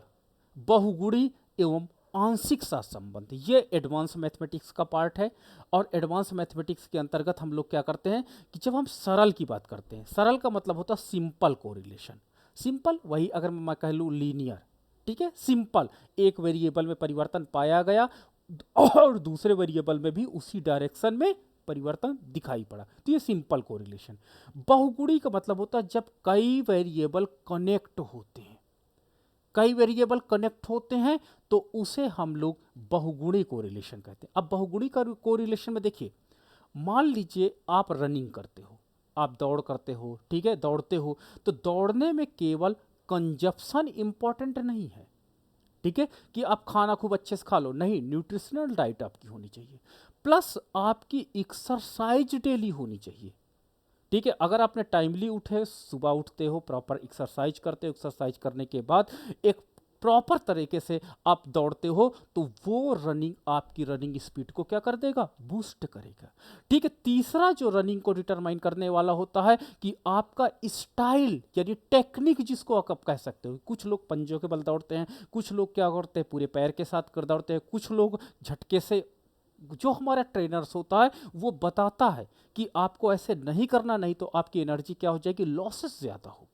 बहुगुणी एवं आंशिक सहसंबंध। ये एडवांस मैथमेटिक्स का पार्ट है, और एडवांस मैथमेटिक्स के अंतर्गत हम लोग क्या करते हैं कि जब हम सरल की बात करते हैं, सरल का मतलब होता है सिंपल कोरिलेशन। सिंपल वही अगर मैं कह लूँ लीनियर, ठीक है, सिंपल, एक वेरिएबल में परिवर्तन पाया गया और दूसरे वेरिएबल में भी उसी डायरेक्शन में परिवर्तन दिखाई पड़ा, तो ये सिंपल कोरिलेशन। बहुगुणी का मतलब होता है जब कई वेरिएबल कनेक्ट होते हैं, कई वेरिएबल कनेक्ट होते हैं तो उसे हम लोग बहुगुणी कोरिलेशन कहते हैं। अब बहुगुणी का कोरिलेशन में देखिए, मान लीजिए आप रनिंग करते हो, आप दौड़ करते हो, ठीक है, दौड़ते हो, तो दौड़ने में केवल कंजप्शन इंपॉर्टेंट नहीं है, ठीक है, कि आप खाना खूब अच्छे से खा लो, नहीं, न्यूट्रिशनल डाइट आपकी होनी चाहिए, प्लस आपकी एक्सरसाइज डेली होनी चाहिए, ठीक है। अगर आपने टाइमली उठे, सुबह उठते हो, प्रॉपर एक्सरसाइज करते हो, एक्सरसाइज करने के बाद एक प्रॉपर तरीके से आप दौड़ते हो, तो वो रनिंग आपकी रनिंग स्पीड को क्या कर देगा, बूस्ट करेगा, ठीक है। तीसरा जो रनिंग को डिटरमाइन करने वाला होता है कि आपका स्टाइल यानी टेक्निक, जिसको आप कह सकते हो। कुछ लोग पंजों के बल दौड़ते हैं, कुछ लोग क्या करते हैं पूरे पैर के साथ कर दौड़ते हैं, कुछ लोग झटके से। जो हमारा ट्रेनर्स होता है वो बताता है कि आपको ऐसे नहीं करना, नहीं तो आपकी एनर्जी क्या हो जाएगी, लॉसेस ज़्यादा होगी।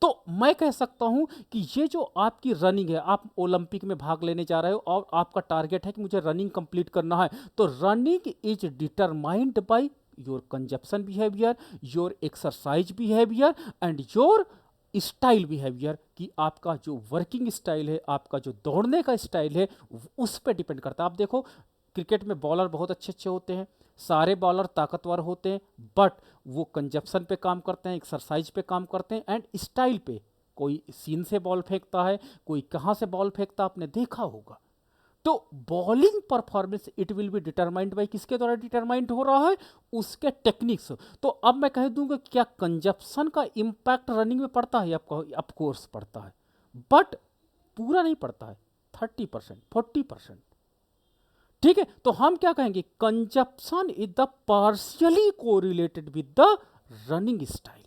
तो मैं कह सकता हूं कि ये जो आपकी रनिंग है, आप ओलंपिक में भाग लेने जा रहे हो और आपका टारगेट है कि मुझे रनिंग कंप्लीट करना है, तो running is determined by your consumption behaviour, your exercise behaviour and your style behaviour, कि आपका जो वर्किंग स्टाइल है, आपका जो दौड़ने का स्टाइल है, उस पर डिपेंड करता है। आप देखो क्रिकेट में बॉलर बहुत अच्छे अच्छे होते हैं, सारे बॉलर ताकतवर होते हैं, बट वो कंजप्शन पे काम करते हैं, एक्सरसाइज पे काम करते हैं एंड स्टाइल पे। कोई सीन से बॉल फेंकता है, कोई कहाँ से बॉल फेंकता, आपने देखा होगा। तो bowling performance it will be determined by, किसके द्वारा डिटरमाइंड हो रहा है, उसके टेक्निक्स। तो अब मैं कह दूंगा क्या कंजप्शन का इंपैक्ट रनिंग में पड़ता है, आपको ऑफ कोर्स पड़ता है, बट पूरा नहीं पड़ता है, 30%, 40%, ठीक है। तो हम क्या कहेंगे, consumption is the partially correlated with the running style.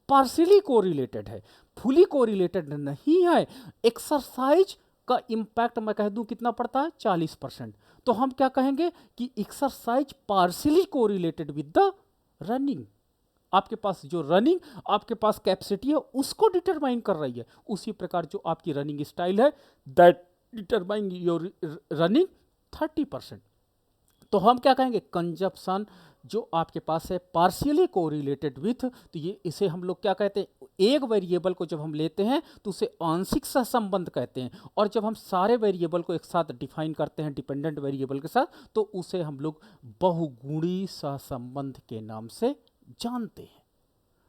Partially correlated है, फुली कोरिलेटेड नहीं है। एक्सरसाइज का इंपैक्ट मैं कह दूं कितना पड़ता है, 40%। तो हम क्या कहेंगे कि exercise partially correlated with the running. आपके पास जो रनिंग, आपके पास कैपेसिटी है, उसको डिटरमाइन कर रही है। उसी प्रकार जो आपकी रनिंग स्टाइल है, दैट डिटरमाइन योर रनिंग 30%। तो हम क्या कहेंगे, कंजप्शन जो आपके पास है पार्शियली कोरिलेटेड विथ, तो ये इसे हम लोग क्या कहते हैं, एक वेरिएबल को जब हम लेते हैं तो उसे आंशिक सहसंबंध कहते हैं, और जब हम सारे वेरिएबल को एक साथ डिफाइन करते हैं डिपेंडेंट वेरिएबल के साथ, तो उसे हम लोग बहुगुणी सहसंबंध के नाम से जानते हैं,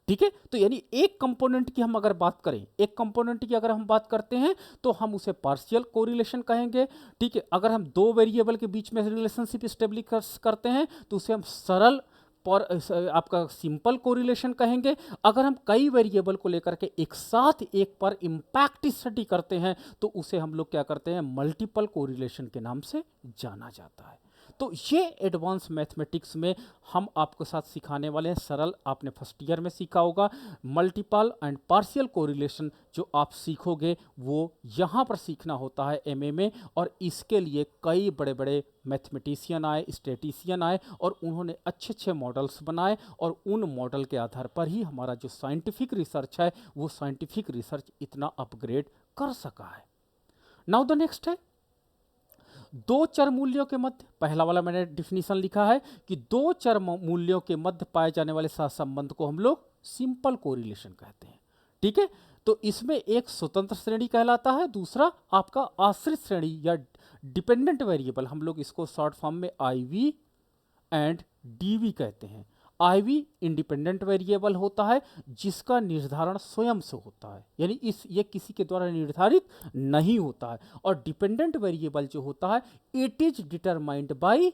ठीक है। तो यानी एक कंपोनेंट की हम अगर बात करें, एक कंपोनेंट की अगर हम बात करते हैं तो हम उसे पार्शियल कोरिलेशन कहेंगे, ठीक है। अगर हम दो वेरिएबल के बीच में रिलेशनशिप स्टेब्लिश करते हैं तो उसे हम सरल और आपका सिंपल कोरिलेशन कहेंगे। अगर हम कई वेरिएबल को लेकर के एक साथ एक पर इम्पैक्ट स्टडी करते हैं तो उसे हम लोग क्या करते हैं, मल्टीपल कोरिलेशन के नाम से जाना जाता है। तो ये एडवांस मैथमेटिक्स में हम आपके साथ सिखाने वाले हैं सरल, आपने फर्स्ट ईयर में सीखा होगा। मल्टीपल एंड पार्शियल कोरिलेशन जो आप सीखोगे वो यहाँ पर सीखना होता है एमए में, और इसके लिए कई बड़े बड़े मैथमेटिशियन आए, स्टैटिस्टिशियन आए, और उन्होंने अच्छे अच्छे मॉडल्स बनाए, और उन मॉडल के आधार पर ही हमारा जो साइंटिफिक रिसर्च है वो साइंटिफिक रिसर्च इतना अपग्रेड कर सका है। नाउ द नेक्स्ट है दो चर मूल्यों के मध्य, पहला वाला मैंने डिफिनीशन लिखा है कि दो चर मूल्यों के मध्य पाए जाने वाले सहसंबंध को हम लोग सिंपल कोरिलेशन कहते हैं, ठीक है। तो इसमें एक स्वतंत्र श्रेणी कहलाता है, दूसरा आपका आश्रित श्रेणी या डिपेंडेंट वेरिएबल, हम लोग इसको शॉर्ट फॉर्म में आईवी एंड डीवी कहते हैं। IV इंडिपेंडेंट वेरिएबल होता है जिसका निर्धारण स्वयं से होता है, यानी ये किसी के द्वारा निर्धारित नहीं होता है। और डिपेंडेंट वेरिएबल जो होता है it is determined by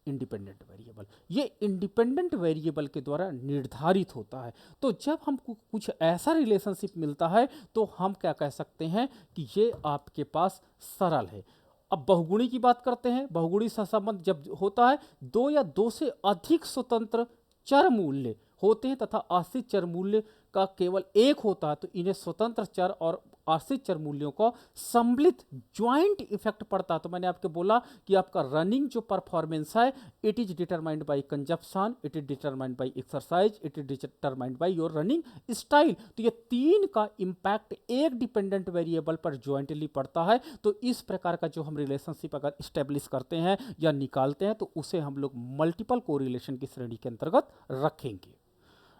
independent variable, ये इंडिपेंडेंट वेरिएबल के द्वारा निर्धारित होता है। तो जब हमको कुछ ऐसा रिलेशनशिप मिलता है तो हम क्या कह सकते हैं कि ये आपके पास सरल है। अब बहुगुणी की बात करते हैं। बहुगुणी सहसंबंध जब होता है दो या दो से अधिक स्वतंत्र चर मूल्य होते हैं तथा आश्रित चर मूल्य का केवल एक होता है तो इन्हें स्वतंत्र चर और आश्रित चर मूल्यों का सम्मिलित ज्वाइंट इफेक्ट पड़ता है। तो मैंने आपको बोला कि आपका रनिंग जो परफॉर्मेंस है it is determined by consumption, it is determined by exercise, it is determined by your running style. तो ये तीन का इम्पैक्ट एक डिपेंडेंट वेरिएबल पर ज्वाइंटली पड़ता है। तो इस प्रकार का जो हम रिलेशनशिप अगर स्टेब्लिश करते हैं या निकालते हैं तो उसे हम लोग मल्टीपल कोरिलेशन की श्रेणी के अंतर्गत रखेंगे।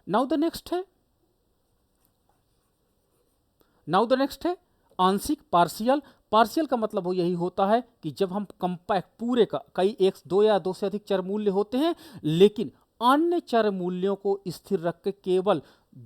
नाउ द नेक्स्ट है आंशिक पार्शियल। पार्शियल का मतलब यही होता है कि जब हम कंपैक्ट पूरे का कई एक दो या दो से अधिक चर मूल्य होते हैं लेकिन अन्य चर मूल्यों को स्थिर रख के केवल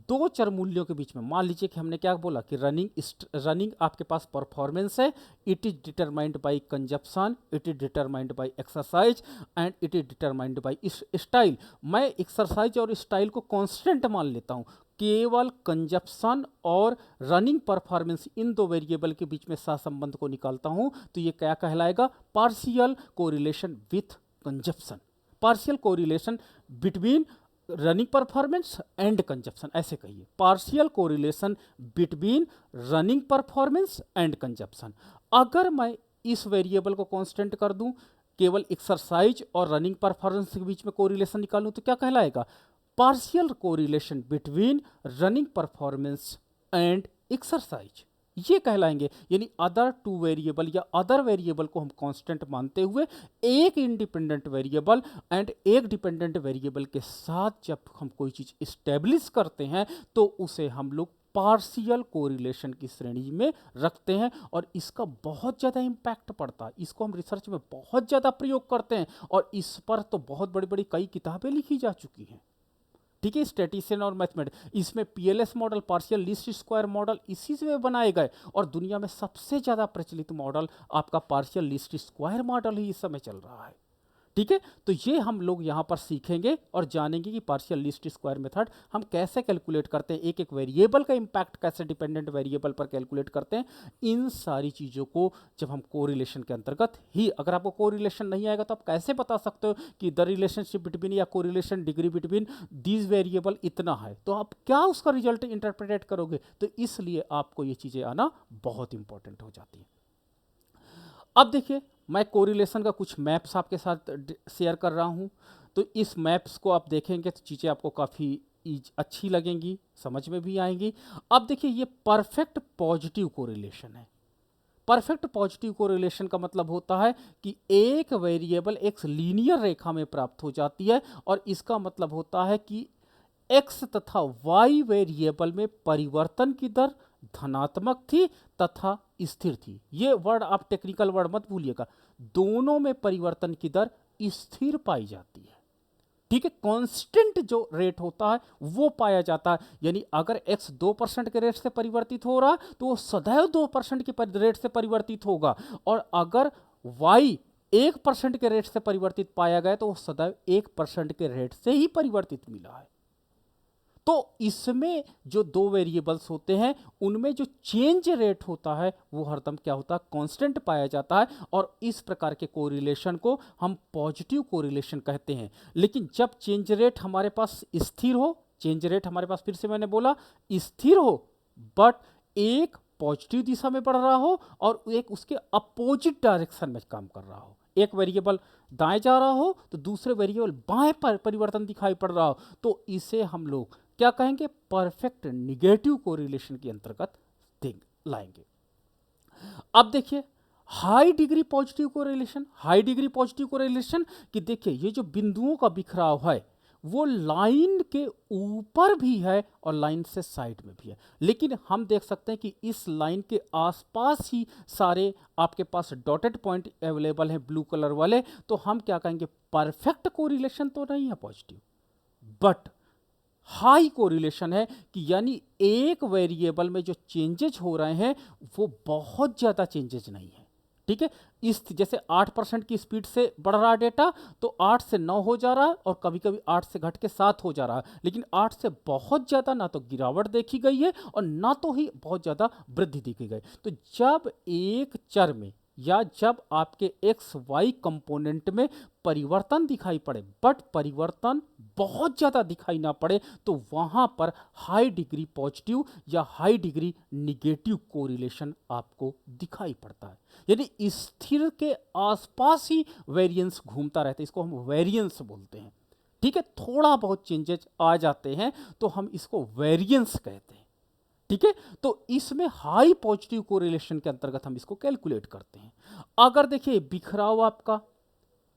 दो चर मूल्यों के बीच में, मान लीजिए कि हमने क्या बोला कि रनिंग आपके पास परफॉर्मेंस है, it is determined by consumption, it is determined by exercise and it is determined by style. मैं एक्सरसाइज और स्टाइल को कांस्टेंट मान लेता हूं, केवल कंजप्शन और रनिंग परफॉर्मेंस इन दो वेरिएबल के बीच में सहसंबंध को निकालता हूं तो ये क्या कहलाएगा? Partial correlation with consumption, partial correlation between running performance and consumption, ऐसे कहिए partial correlation between running performance and consumption. अगर मैं इस वेरिएबल को कांस्टेंट कर दूं, केवल एक्सरसाइज और रनिंग परफॉर्मेंस के बीच में कोरिलेशन निकालूं तो क्या कहलाएगा? Partial correlation between running performance and exercise, ये कहलाएंगे। यानी अदर टू वेरिएबल या अदर वेरिएबल को हम कांस्टेंट मानते हुए एक इंडिपेंडेंट वेरिएबल एंड एक डिपेंडेंट वेरिएबल के साथ जब हम कोई चीज स्टेब्लिश करते हैं तो उसे हम लोग पार्शियल कोरिलेशन की श्रेणी में रखते हैं और इसका बहुत ज़्यादा इम्पैक्ट पड़ता है। इसको हम रिसर्च में बहुत ज़्यादा प्रयोग करते हैं और इस पर तो बहुत बड़ी बड़ी कई किताबें लिखी जा चुकी हैं। ठीक है, स्टैटिस्टिशियन और मैथमेटिक्स, इसमें PLS model, partial least square model इसी से बनाए गए और दुनिया में सबसे ज़्यादा प्रचलित मॉडल आपका पार्शियल लीस्ट स्क्वायर मॉडल ही इस समय चल रहा है। ठीक है, तो ये हम लोग यहाँ पर सीखेंगे और जानेंगे कि पार्शियल लीस्ट स्क्वायर मेथड हम कैसे कैलकुलेट करते हैं, एक एक वेरिएबल का इंपैक्ट कैसे डिपेंडेंट वेरिएबल पर कैलकुलेट करते हैं। इन सारी चीज़ों को जब हम कोरिलेशन के अंतर्गत ही, अगर आपको कोरिलेशन नहीं आएगा तो आप कैसे बता सकते हो कि द रिलेशनशिप बिटवीन या correlation degree between these variable इतना है, तो आप क्या उसका रिजल्ट इंटरप्रेट करोगे? तो इसलिए आपको ये चीज़ें आना बहुत इंपॉर्टेंट हो जाती है। अब देखिए, मैं कोरिलेशन का कुछ मैप्स आपके साथ शेयर कर रहा हूं, तो इस मैप्स को आप देखेंगे तो चीज़ें आपको काफ़ी अच्छी लगेंगी, समझ में भी आएंगी। अब देखिए, ये परफेक्ट पॉजिटिव कोरिलेशन है। परफेक्ट पॉजिटिव कोरिलेशन का मतलब होता है कि एक वेरिएबल एक लीनियर रेखा में प्राप्त हो जाती है और इसका मतलब होता है कि एक्स तथा वाई वेरिएबल में परिवर्तन की दर धनात्मक थी तथा स्थिर थी। ये वर्ड आप टेक्निकल वर्ड मत भूलिएगा, दोनों में परिवर्तन की दर स्थिर पाई जाती है। ठीक है, कांस्टेंट जो रेट होता है वो पाया जाता है। यानी अगर x 2% के रेट से परिवर्तित हो रहा तो वो सदैव 2% के रेट से परिवर्तित होगा और अगर y 1% के रेट से परिवर्तित पाया गया तो वो सदैव 1% के रेट से ही परिवर्तित मिला है। तो इसमें जो दो वेरिएबल्स होते हैं उनमें जो चेंज रेट होता है वो हरदम क्या होता है? कांस्टेंट पाया जाता है और इस प्रकार के कोरिलेशन को हम पॉजिटिव कोरिलेशन कहते हैं। लेकिन जब चेंज रेट हमारे पास स्थिर हो, चेंज रेट हमारे पास फिर से मैंने बोला स्थिर हो बट एक पॉजिटिव दिशा में बढ़ रहा हो और एक उसके अपोजिट डायरेक्शन में काम कर रहा हो, एक वेरिएबल दाएं जा रहा हो तो दूसरे वेरिएबल बाएं पर परिवर्तन दिखाई पड़ रहा हो, तो इसे हम लोग क्या कहेंगे? परफेक्ट निगेटिव कोरिलेशन के अंतर्गत लाएंगे। अब देखिए, high degree positive correlation, high degree positive correlation कि देखिए ये जो बिंदुओं का बिखराव है वो लाइन के ऊपर भी है और लाइन से साइड में भी है, लेकिन हम देख सकते हैं कि इस लाइन के आसपास ही सारे आपके पास डॉटेड पॉइंट अवेलेबल हैं ब्लू कलर वाले, तो हम क्या कहेंगे? परफेक्ट कोरिलेशन तो नहीं है पॉजिटिव। बट हाई कोरिलेशन है कि यानी एक वेरिएबल में जो चेंजेज हो रहे हैं वो बहुत ज़्यादा चेंजेज नहीं है। ठीक है, इस जैसे 8% की स्पीड से बढ़ रहा डेटा तो 8 से 9 हो जा रहा है और कभी कभी 8 से घट के 7 हो जा रहा है, लेकिन 8 से बहुत ज़्यादा ना तो गिरावट देखी गई है और ना तो ही बहुत ज़्यादा वृद्धि देखी गई। तो जब एक चर में या जब आपके एक्स वाई कंपोनेंट में परिवर्तन दिखाई पड़े बट परिवर्तन बहुत ज़्यादा दिखाई ना पड़े तो वहाँ पर हाई डिग्री पॉजिटिव या हाई डिग्री निगेटिव कोरिलेशन आपको दिखाई पड़ता है। यानी स्थिर के आसपास ही वेरिएंस घूमता रहता है, इसको हम वेरिएंस बोलते हैं। ठीक है, थोड़ा बहुत चेंजेस आ जाते हैं तो हम इसको वेरिएंस कहते हैं। ठीक है, तो इसमें हाई पॉजिटिव कोरिलेशन के अंतर्गत हम इसको कैलकुलेट करते हैं। अगर देखिए बिखराव आपका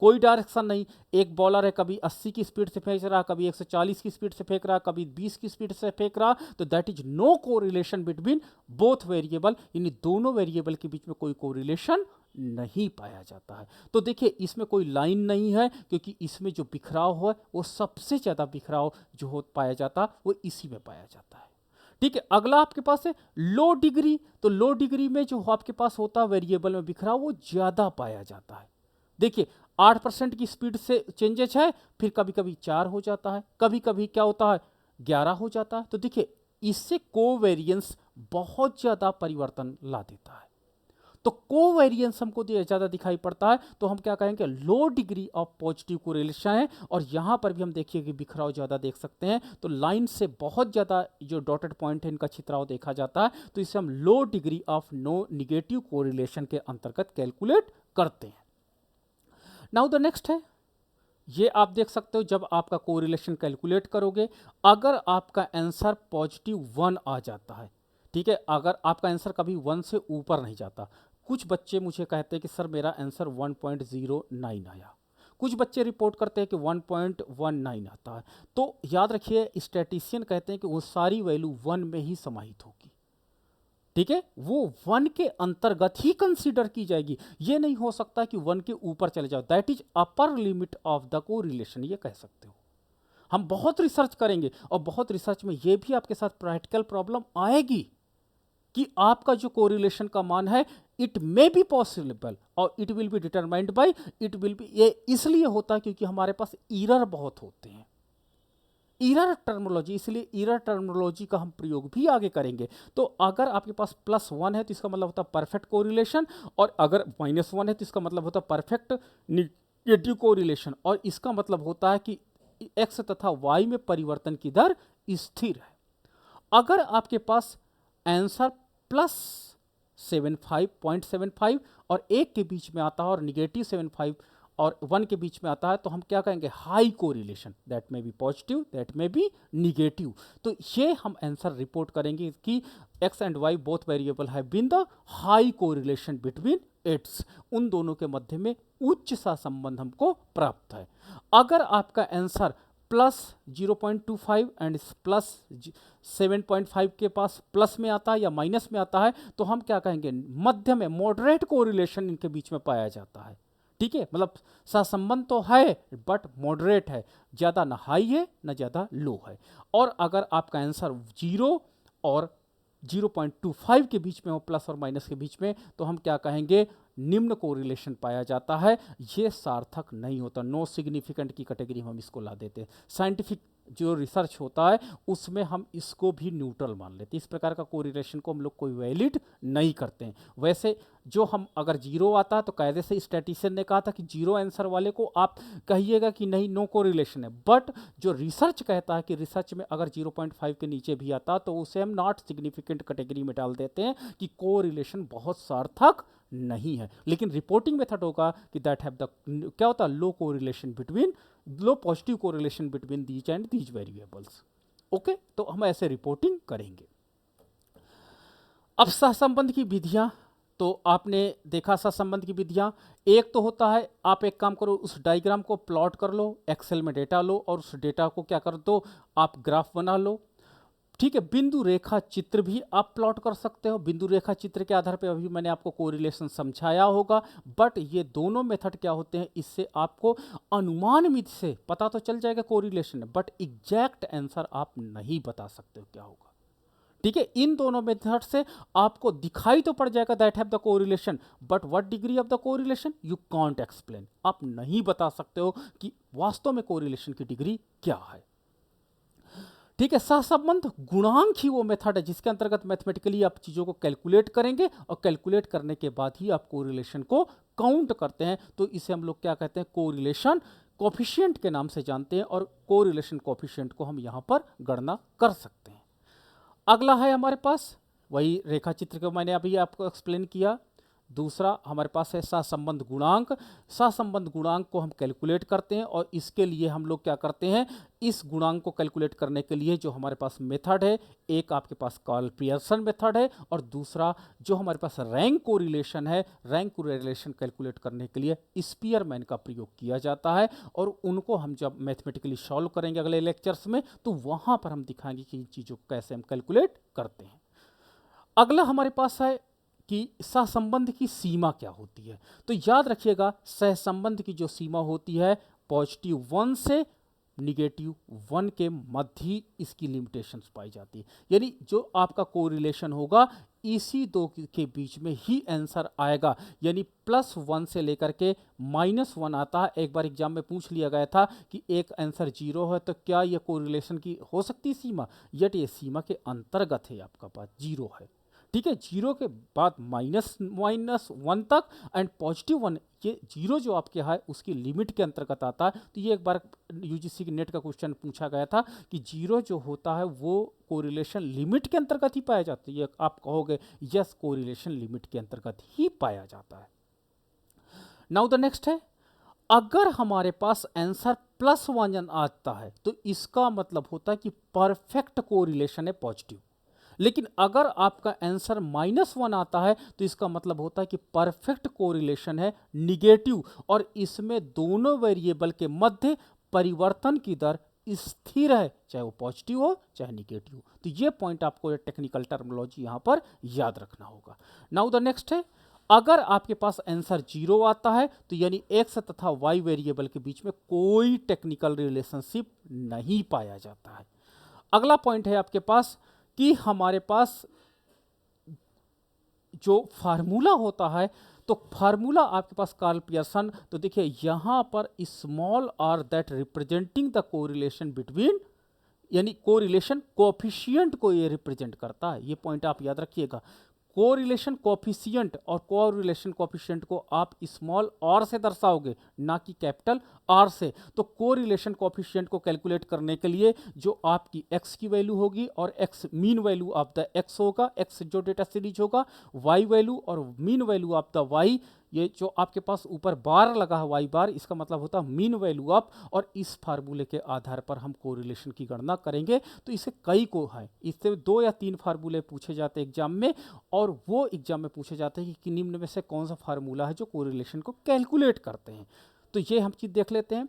कोई डायरेक्शन नहीं, एक बॉलर है कभी 80 की स्पीड से फेंक रहा, कभी 140 की स्पीड से फेंक रहा, कभी 20 की स्पीड से फेंक रहा, तो that is no correlation between both variable, यानी दोनों वेरिएबल के बीच में कोई कोरिलेशन नहीं पाया जाता है। तो देखिए इसमें कोई लाइन नहीं है क्योंकि इसमें जो बिखराव है वो सबसे ज़्यादा बिखराव जो हो पाया जाता वो इसी में पाया जाता है। ठीक है, अगला आपके पास है लो डिग्री। तो लो डिग्री में जो आपके पास होता है वेरिएबल में बिखराव वो ज़्यादा पाया जाता है। देखिए 8% की स्पीड से चेंजेस है, फिर कभी कभी 4 हो जाता है, कभी कभी क्या होता है 11 हो जाता है। तो देखिए इससे कोवेरिएंस बहुत ज़्यादा परिवर्तन ला देता है। तो कोवेरिएंस हमको ज़्यादा दिखाई पड़ता है तो हम क्या कहेंगे लो डिग्री ऑफ पॉजिटिव कोरिलेशन है। और यहाँ पर भी हम देखिए कि बिखराव ज़्यादा देख सकते हैं, तो लाइन से बहुत ज़्यादा जो डॉटेड पॉइंट है इनका छितराव देखा जाता है, तो इसे हम low degree of no negative correlation के अंतर्गत कैलकुलेट करते हैं। नाउ द नेक्स्ट है, ये आप देख सकते हो जब आपका कोरिलेशन कैलकुलेट करोगे अगर आपका आंसर +1 आ जाता है। ठीक है, अगर आपका आंसर कभी 1 से ऊपर नहीं जाता, कुछ बच्चे मुझे कहते हैं कि सर मेरा आंसर 1.09 आया, कुछ बच्चे रिपोर्ट करते हैं कि 1.19 आता है, तो याद रखिए स्टैटिस्टिशियन कहते हैं कि वो सारी वैल्यू 1 में ही समाहित होगी। ठीक है, वो 1 के अंतर्गत ही कंसीडर की जाएगी, ये नहीं हो सकता कि 1 के ऊपर चले जाओ, that is upper limit of the correlation, ये कह सकते हो। हम बहुत रिसर्च करेंगे और बहुत रिसर्च में ये भी आपके साथ प्रैक्टिकल प्रॉब्लम आएगी कि आपका जो कोरिलेशन का मान है इट मे बी पॉसिबल और it will be determined by it will be, ये इसलिए होता है क्योंकि हमारे पास एरर बहुत होते हैं, एरर टर्मिनोलॉजी, इसलिए एरर टर्मिनोलॉजी का हम प्रयोग भी आगे करेंगे। तो अगर आपके पास +1 है तो इसका मतलब होता है परफेक्ट कोरिलेशन, और अगर -1 है तो इसका मतलब होता है परफेक्ट निगेटिव कोरिलेशन, और इसका मतलब होता है कि एक्स तथा वाई में परिवर्तन की दर स्थिर है। अगर आपके पास आंसर +75.75 और 1 के बीच में आता है और -75 और 1 के बीच में आता है तो हम क्या कहेंगे high correlation, that may be positive that may be negative. तो ये हम आंसर रिपोर्ट करेंगे कि x and y both variable have been the high correlation between its, उन दोनों के मध्य में उच्च सा संबंध हमको प्राप्त है। अगर आपका आंसर +0.25 एंड +7.5 के पास प्लस में आता है या माइनस में आता है तो हम क्या कहेंगे मध्य में मॉडरेट कोरिलेशन इनके बीच में पाया जाता है। ठीक है, मतलब सहसंबंध तो है बट मॉडरेट है, ज़्यादा ना हाई है ना ज़्यादा लो है। और अगर आपका आंसर 0 और 0.25 के बीच में हो, प्लस और माइनस के बीच में, तो हम क्या कहेंगे निम्न कोरिलेशन पाया जाता है, ये सार्थक नहीं होता, नो सिग्निफिकेंट की कैटेगरी में हम इसको ला देते हैं। साइंटिफिक जो रिसर्च होता है उसमें हम इसको भी न्यूट्रल मान लेते हैं, इस प्रकार का कोरिलेशन को हम लोग कोई वैलिड नहीं करते हैं। वैसे जो हम अगर 0 आता है तो कायदे से स्टैटिस्टिशियन ने कहा था कि 0 आंसर वाले को आप कहिएगा कि नहीं नो कोरिलेशन है, बट जो रिसर्च कहता है कि रिसर्च में अगर 0.5 के नीचे भी आता तो उसे हम नॉट सिग्निफिकेंट कैटेगरी में डाल देते हैं कि कोरिलेशन बहुत सार्थक नहीं है। लेकिन रिपोर्टिंग मेथड होगा कि दैट हैव द क्या होता है low correlation between low positive correlation between these and these variables. Okay, तो हम ऐसे रिपोर्टिंग करेंगे। अब सहसंबंध की विधियां, तो आपने देखा सहसंबंध की विधियां, एक तो होता है आप एक काम करो उस डायग्राम को प्लॉट कर लो, एक्सेल में डेटा लो और उस डेटा को क्या कर दो आप ग्राफ बना लो। ठीक है, बिंदु रेखा चित्र भी आप प्लॉट कर सकते हो। बिंदु रेखा चित्र के आधार पे अभी मैंने आपको कोरिलेशन समझाया होगा, बट ये दोनों मेथड क्या होते हैं, इससे आपको अनुमानित से पता तो चल जाएगा कोरिलेशन, बट एग्जैक्ट आंसर आप नहीं बता सकते हो क्या होगा। ठीक है, इन दोनों मेथड से आपको दिखाई तो पड़ जाएगा that have the correlation, but what degree of the correlation you can't explain. आप नहीं बता सकते हो कि वास्तव में कोरिलेशन की डिग्री क्या है। ठीक है, सहसंबंध गुणांक ही वो मेथड है जिसके अंतर्गत मैथमेटिकली आप चीज़ों को कैलकुलेट करेंगे और कैलकुलेट करने के बाद ही आप कोरिलेशन को काउंट करते हैं। तो इसे हम लोग क्या कहते हैं, कोरिलेशन कोफिशिएंट के नाम से जानते हैं, और कोरिलेशन कोफिशिएंट को हम यहाँ पर गणना कर सकते हैं। अगला है हमारे पास वही रेखा चित्र को मैंने अभी आपको एक्सप्लेन किया। दूसरा हमारे पास है सहसंबंध गुणांक। सहसंबंध गुणांक को हम कैलकुलेट करते हैं, और इसके लिए हम लोग क्या करते हैं, इस गुणांक को कैलकुलेट करने के लिए जो हमारे पास मेथड है, एक आपके पास कार्ल पियर्सन मेथड है, और दूसरा जो हमारे पास रैंक कोरिलेशन है, रैंक कोरिलेशन कैलकुलेट करने के लिए स्पीयरमैन का प्रयोग किया जाता है। और उनको हम जब मैथमेटिकली सॉल्व करेंगे अगले लेक्चर्स में, तो वहाँ पर हम दिखाएंगे कि इन चीज़ों को कैसे हम कैलकुलेट करते हैं। अगला हमारे पास है कि सहसंबंध की सीमा क्या होती है। तो याद रखिएगा, सहसंबंध की जो सीमा होती है +1 से -1 के मध्य ही इसकी लिमिटेशंस पाई जाती है। यानी जो आपका कोरिलेशन होगा इसी दो के बीच में ही आंसर आएगा। यानी +1 से लेकर के -1 आता है। एक बार एग्जाम में पूछ लिया गया था कि एक आंसर 0 है तो क्या यह कोरिलेशन की हो सकती है सीमा, यट ये सीमा के अंतर्गत है, आपका पास 0 है। ठीक है, 0 के बाद -1 तक एंड +1, ये 0 जो आपके है उसकी लिमिट के अंतर्गत आता है। तो ये एक बार यूजीसी की नेट का क्वेश्चन पूछा गया था कि 0 जो होता है वो कोरिलेशन लिमिट के अंतर्गत ही पाया जाता है। ये आप कहोगे यस, कोरिलेशन लिमिट के अंतर्गत ही पाया जाता है। नाउ द नेक्स्ट है, अगर हमारे पास आंसर +1 आता है तो इसका मतलब होता है कि परफेक्ट कोरिलेशन है, पॉजिटिव। लेकिन अगर आपका आंसर -1 आता है तो इसका मतलब होता है कि परफेक्ट कोरिलेशन है, निगेटिव, और इसमें दोनों वेरिएबल के मध्य परिवर्तन की दर स्थिर है, चाहे वो पॉजिटिव हो चाहे निगेटिव हो। तो ये पॉइंट आपको टेक्निकल टर्मिनोलॉजी यहां पर याद रखना होगा। नाउ द नेक्स्ट है, अगर आपके पास आंसर 0 आता है तो यानी x तथा y वेरिएबल के बीच में कोई टेक्निकल रिलेशनशिप नहीं पाया जाता है। अगला पॉइंट है आपके पास कि हमारे पास जो फार्मूला होता है, तो फार्मूला आपके पास कार्ल पियर्सन, तो देखिए यहां पर small r that representing the correlation between, यानी कोरिलेशन कोएफिशिएंट को ये रिप्रेजेंट करता है। ये पॉइंट आप याद रखिएगा, कोरिलेशन कोएफिशिएंट और कोरिलेशन कोएफिशिएंट को आप स्मॉल r से दर्शाओगे, ना कि कैपिटल R से। तो कोरिलेशन कोएफिशिएंट को कैलकुलेट करने के लिए जो आपकी x की वैल्यू होगी और x mean value of the x होगा, x जो डेटा सीरीज होगा, y वैल्यू और mean value of the y, ये जो आपके पास ऊपर बार लगा है y बार, इसका मतलब होता है मीन वैल्यू ऑफ, और इस फार्मूले के आधार पर हम कोरिलेशन की गणना करेंगे। तो इसे कई को है, इससे 2 या 3 फार्मूले पूछे जाते हैं एग्जाम में, और वो एग्जाम में पूछे जाते हैं कि निम्न में से कौन सा फार्मूला है जो कोरिलेशन को कैलकुलेट करते हैं। तो ये हम चीज़ देख लेते हैं।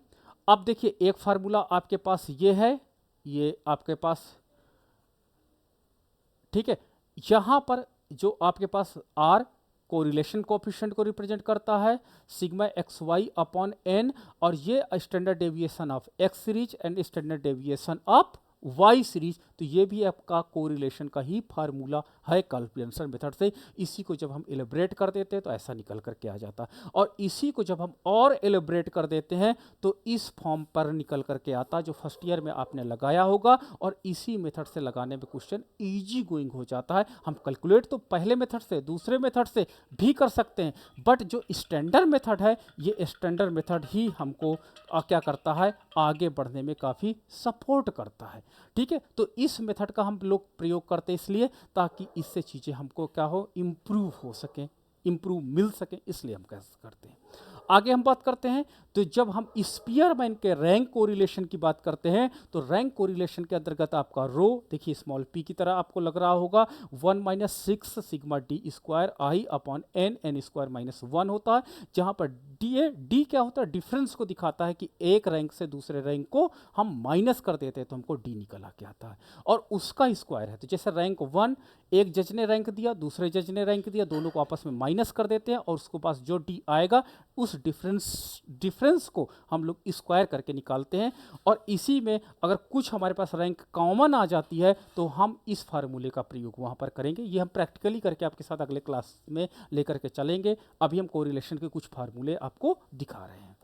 अब देखिए, एक फार्मूला आपके पास ये है, ये आपके पास, ठीक है, यहाँ पर जो आपके पास R कोरिलेशन कोएफिशिएंट को रिप्रेजेंट करता है, सिग्मा xy अपॉन n, और ये standard deviation of x series and standard deviation of y series. तो ये भी आपका कोरिलेशन का ही फार्मूला है कार्ल पियर्सन मेथड से। इसी को जब हम एलिब्रेट कर देते हैं तो ऐसा निकल करके आ जाता है, और इसी को जब हम और एलिब्रेट कर देते हैं तो इस फॉर्म पर निकल करके आता, जो फर्स्ट ईयर में आपने लगाया होगा, और इसी मेथड से लगाने में क्वेश्चन इजी गोइंग हो जाता है। हम कैलकुलेट तो पहले मेथड से, दूसरे मेथड से भी कर सकते हैं, बट जो स्टैंडर्ड मेथड है, ये स्टैंडर्ड मेथड ही हमको क्या करता है, आगे बढ़ने में काफ़ी सपोर्ट करता है। ठीक है, तो इस मेथड का हम लोग प्रयोग करते हैं इसलिए ताकि इससे चीज़ें हमको क्या हो, इम्प्रूव हो सकें, इम्प्रूव मिल सके, इसलिए हम कैसे करते हैं। आगे हम बात करते हैं, तो जब हम स्पीयरमैन के रैंक कोरिलेशन की बात करते हैं तो रैंक कोरिलेशन के अंतर्गत आपका रो देखिए स्मॉल p की तरह आपको लग रहा होगा 1 - 6 सिग्मा डी स्क्वायर आई अपॉन एन स्क्वायर -1 होता है, जहां पर डी क्या होता है, डिफरेंस को दिखाता है कि एक रैंक से दूसरे रैंक को हम माइनस कर देते हैं तो हमको डी निकल आके आता है और उसका स्क्वायर है। तो जैसे रैंक 1 एक जज ने रैंक दिया, दूसरे जज ने रैंक दिया, दोनों को आपस में माइनस कर देते हैं और उसके पास जो डी आएगा उस डिफरेंस को हम लोग स्क्वायर करके निकालते हैं। और इसी में अगर कुछ हमारे पास रैंक कॉमन आ जाती है तो हम इस फार्मूले का प्रयोग वहाँ पर करेंगे। ये हम प्रैक्टिकली करके आपके साथ अगले क्लास में लेकर के चलेंगे। अभी हम कोरिलेशन के कुछ फार्मूले आपको दिखा रहे हैं।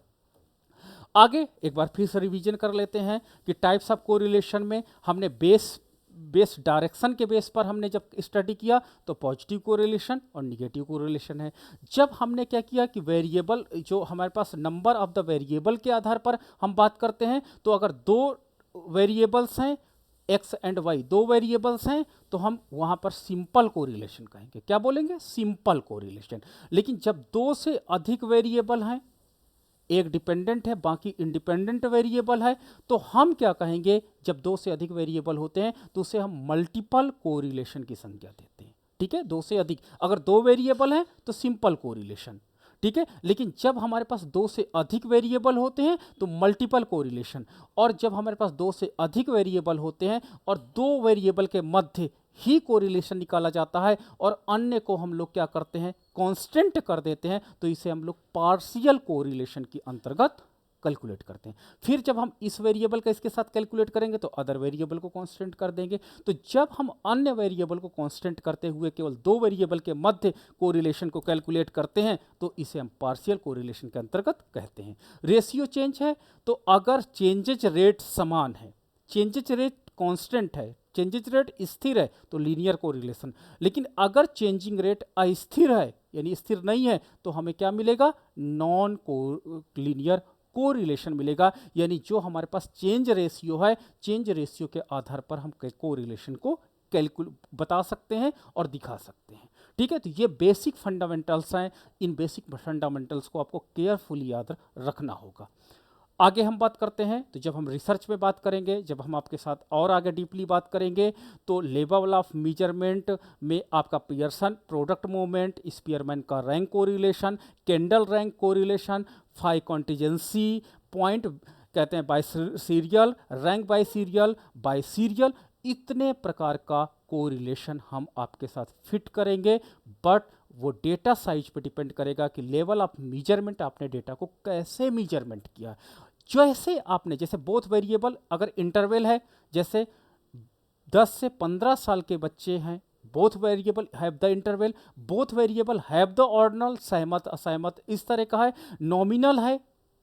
आगे एक बार फिर से रिवीजन कर लेते हैं कि टाइप्स ऑफ कोरिलेशन में हमने बेस डायरेक्शन के बेस पर हमने जब स्टडी किया तो पॉजिटिव कोरिलेशन और निगेटिव कोरिलेशन है। जब हमने क्या किया कि वेरिएबल जो हमारे पास नंबर ऑफ द वेरिएबल के आधार पर हम बात करते हैं, तो अगर दो वेरिएबल्स हैं x एंड y, दो वेरिएबल्स हैं तो हम वहाँ पर सिंपल कोरिलेशन कहेंगे। क्या बोलेंगे? Simple correlation. लेकिन जब दो से अधिक वेरिएबल हैं, एक डिपेंडेंट है बाकी इंडिपेंडेंट वेरिएबल है, तो हम क्या कहेंगे? जब दो से अधिक वेरिएबल होते हैं तो उसे हम मल्टीपल कोरिलेशन की संज्ञा देते हैं। ठीक है, दो से अधिक, अगर दो वेरिएबल हैं तो सिंपल कोरिलेशन। ठीक है, लेकिन जब हमारे पास दो से अधिक वेरिएबल होते हैं तो मल्टीपल कोरिलेशन, और जब हमारे पास दो से अधिक वेरिएबल होते हैं और दो वेरिएबल के मध्य ही कोरिलेशन निकाला जाता है और अन्य को हम लोग क्या करते हैं? कांस्टेंट कर देते हैं, तो इसे हम लोग पार्शियल कोरिलेशन के अंतर्गत कैलकुलेट करते हैं। फिर जब हम इस वेरिएबल का इसके साथ कैलकुलेट करेंगे तो अदर वेरिएबल को कांस्टेंट कर देंगे। तो जब हम अन्य वेरिएबल को कांस्टेंट करते हुए केवल दो वेरिएबल के मध्य कोरिलेशन को कैलकुलेट करते हैं तो इसे हम पार्शियल कोरिलेशन के अंतर्गत कहते हैं। रेशियो चेंज है तो अगर चेंजेज रेट समान है, चेंजेज रेट कांस्टेंट है, चेंजेज रेट स्थिर है तो लीनियर कोरिलेशन। लेकिन अगर चेंजिंग रेट अस्थिर है यानी स्थिर नहीं है तो हमें क्या मिलेगा? नॉन लीनियर कोरिलेशन मिलेगा। यानी जो हमारे पास चेंज रेशियो है, चेंज रेशियो के आधार पर हम कोरिलेशन को बता सकते हैं और दिखा सकते हैं। ठीक है, तो ये बेसिक फंडामेंटल्स हैं। इन बेसिक फंडामेंटल्स को आपको केयरफुली याद रखना होगा। आगे हम बात करते हैं तो जब हम रिसर्च में बात करेंगे, जब हम आपके साथ और आगे डीपली बात करेंगे तो लेवल ऑफ मेजरमेंट में आपका पियर्सन प्रोडक्ट मूवमेंट, स्पीयरमैन का rank correlation, Kendall rank correlation, phi contingency point कहते हैं biserial, rank biserial, इतने प्रकार का कोरिलेशन हम आपके साथ फिट करेंगे। बट वो डेटा साइज पे डिपेंड करेगा कि लेवल ऑफ मेजरमेंट आपने डेटा को कैसे मेजरमेंट किया। जैसे आपने जैसे बोथ वेरिएबल अगर इंटरवल है, जैसे 10 से 15 साल के बच्चे हैं, both variable have the interval, both variable have the ordinal, सहमत असहमत इस तरह का है। नॉमिनल है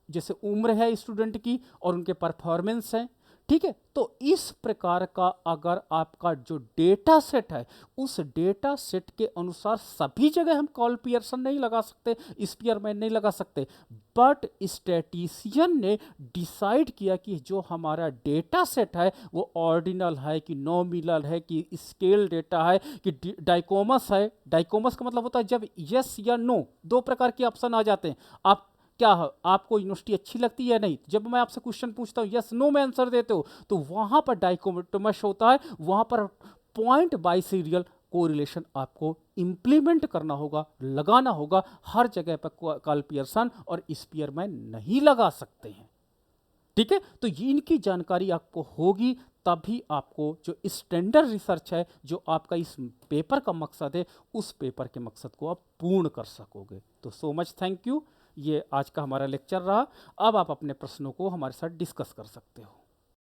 जैसे उम्र है स्टूडेंट की और उनके परफॉर्मेंस है। ठीक है, तो इस प्रकार का अगर आपका जो डेटा सेट है उस डेटा सेट के अनुसार सभी जगह हम कॉल पियर्सन नहीं लगा सकते, स्पीयरमैन नहीं लगा सकते, बट स्टैटिस्टिशियन ने डिसाइड किया कि जो हमारा डेटा सेट है वो ऑर्डिनल है कि नॉमिनल है कि स्केल डेटा है कि डाइकोमस है। डाइकोमस का मतलब होता है जब यस या नो दो प्रकार के ऑप्शन आ जाते हैं। आप क्या है, आपको यूनिवर्सिटी अच्छी लगती है नहीं, जब मैं आपसे क्वेश्चन पूछता हूँ यस नो में आंसर देते हो तो वहाँ पर डाइकोटोमस होता है, वहाँ पर पॉइंट बाय सीरियल कोरिलेशन आपको इंप्लीमेंट करना होगा, लगाना होगा। हर जगह पर कार्ल पियर्सन और स्पीयरमैन नहीं लगा सकते हैं। ठीक है, तो इनकी जानकारी आपको होगी तभी आपको जो स्टैंडर्ड रिसर्च है, जो आपका इस पेपर का मकसद है, उस पेपर के मकसद को आप पूर्ण कर सकोगे। तो सो मच थैंक यू। ये आज का हमारा लेक्चर रहा। अब आप अपने प्रश्नों को हमारे साथ डिस्कस कर सकते हो।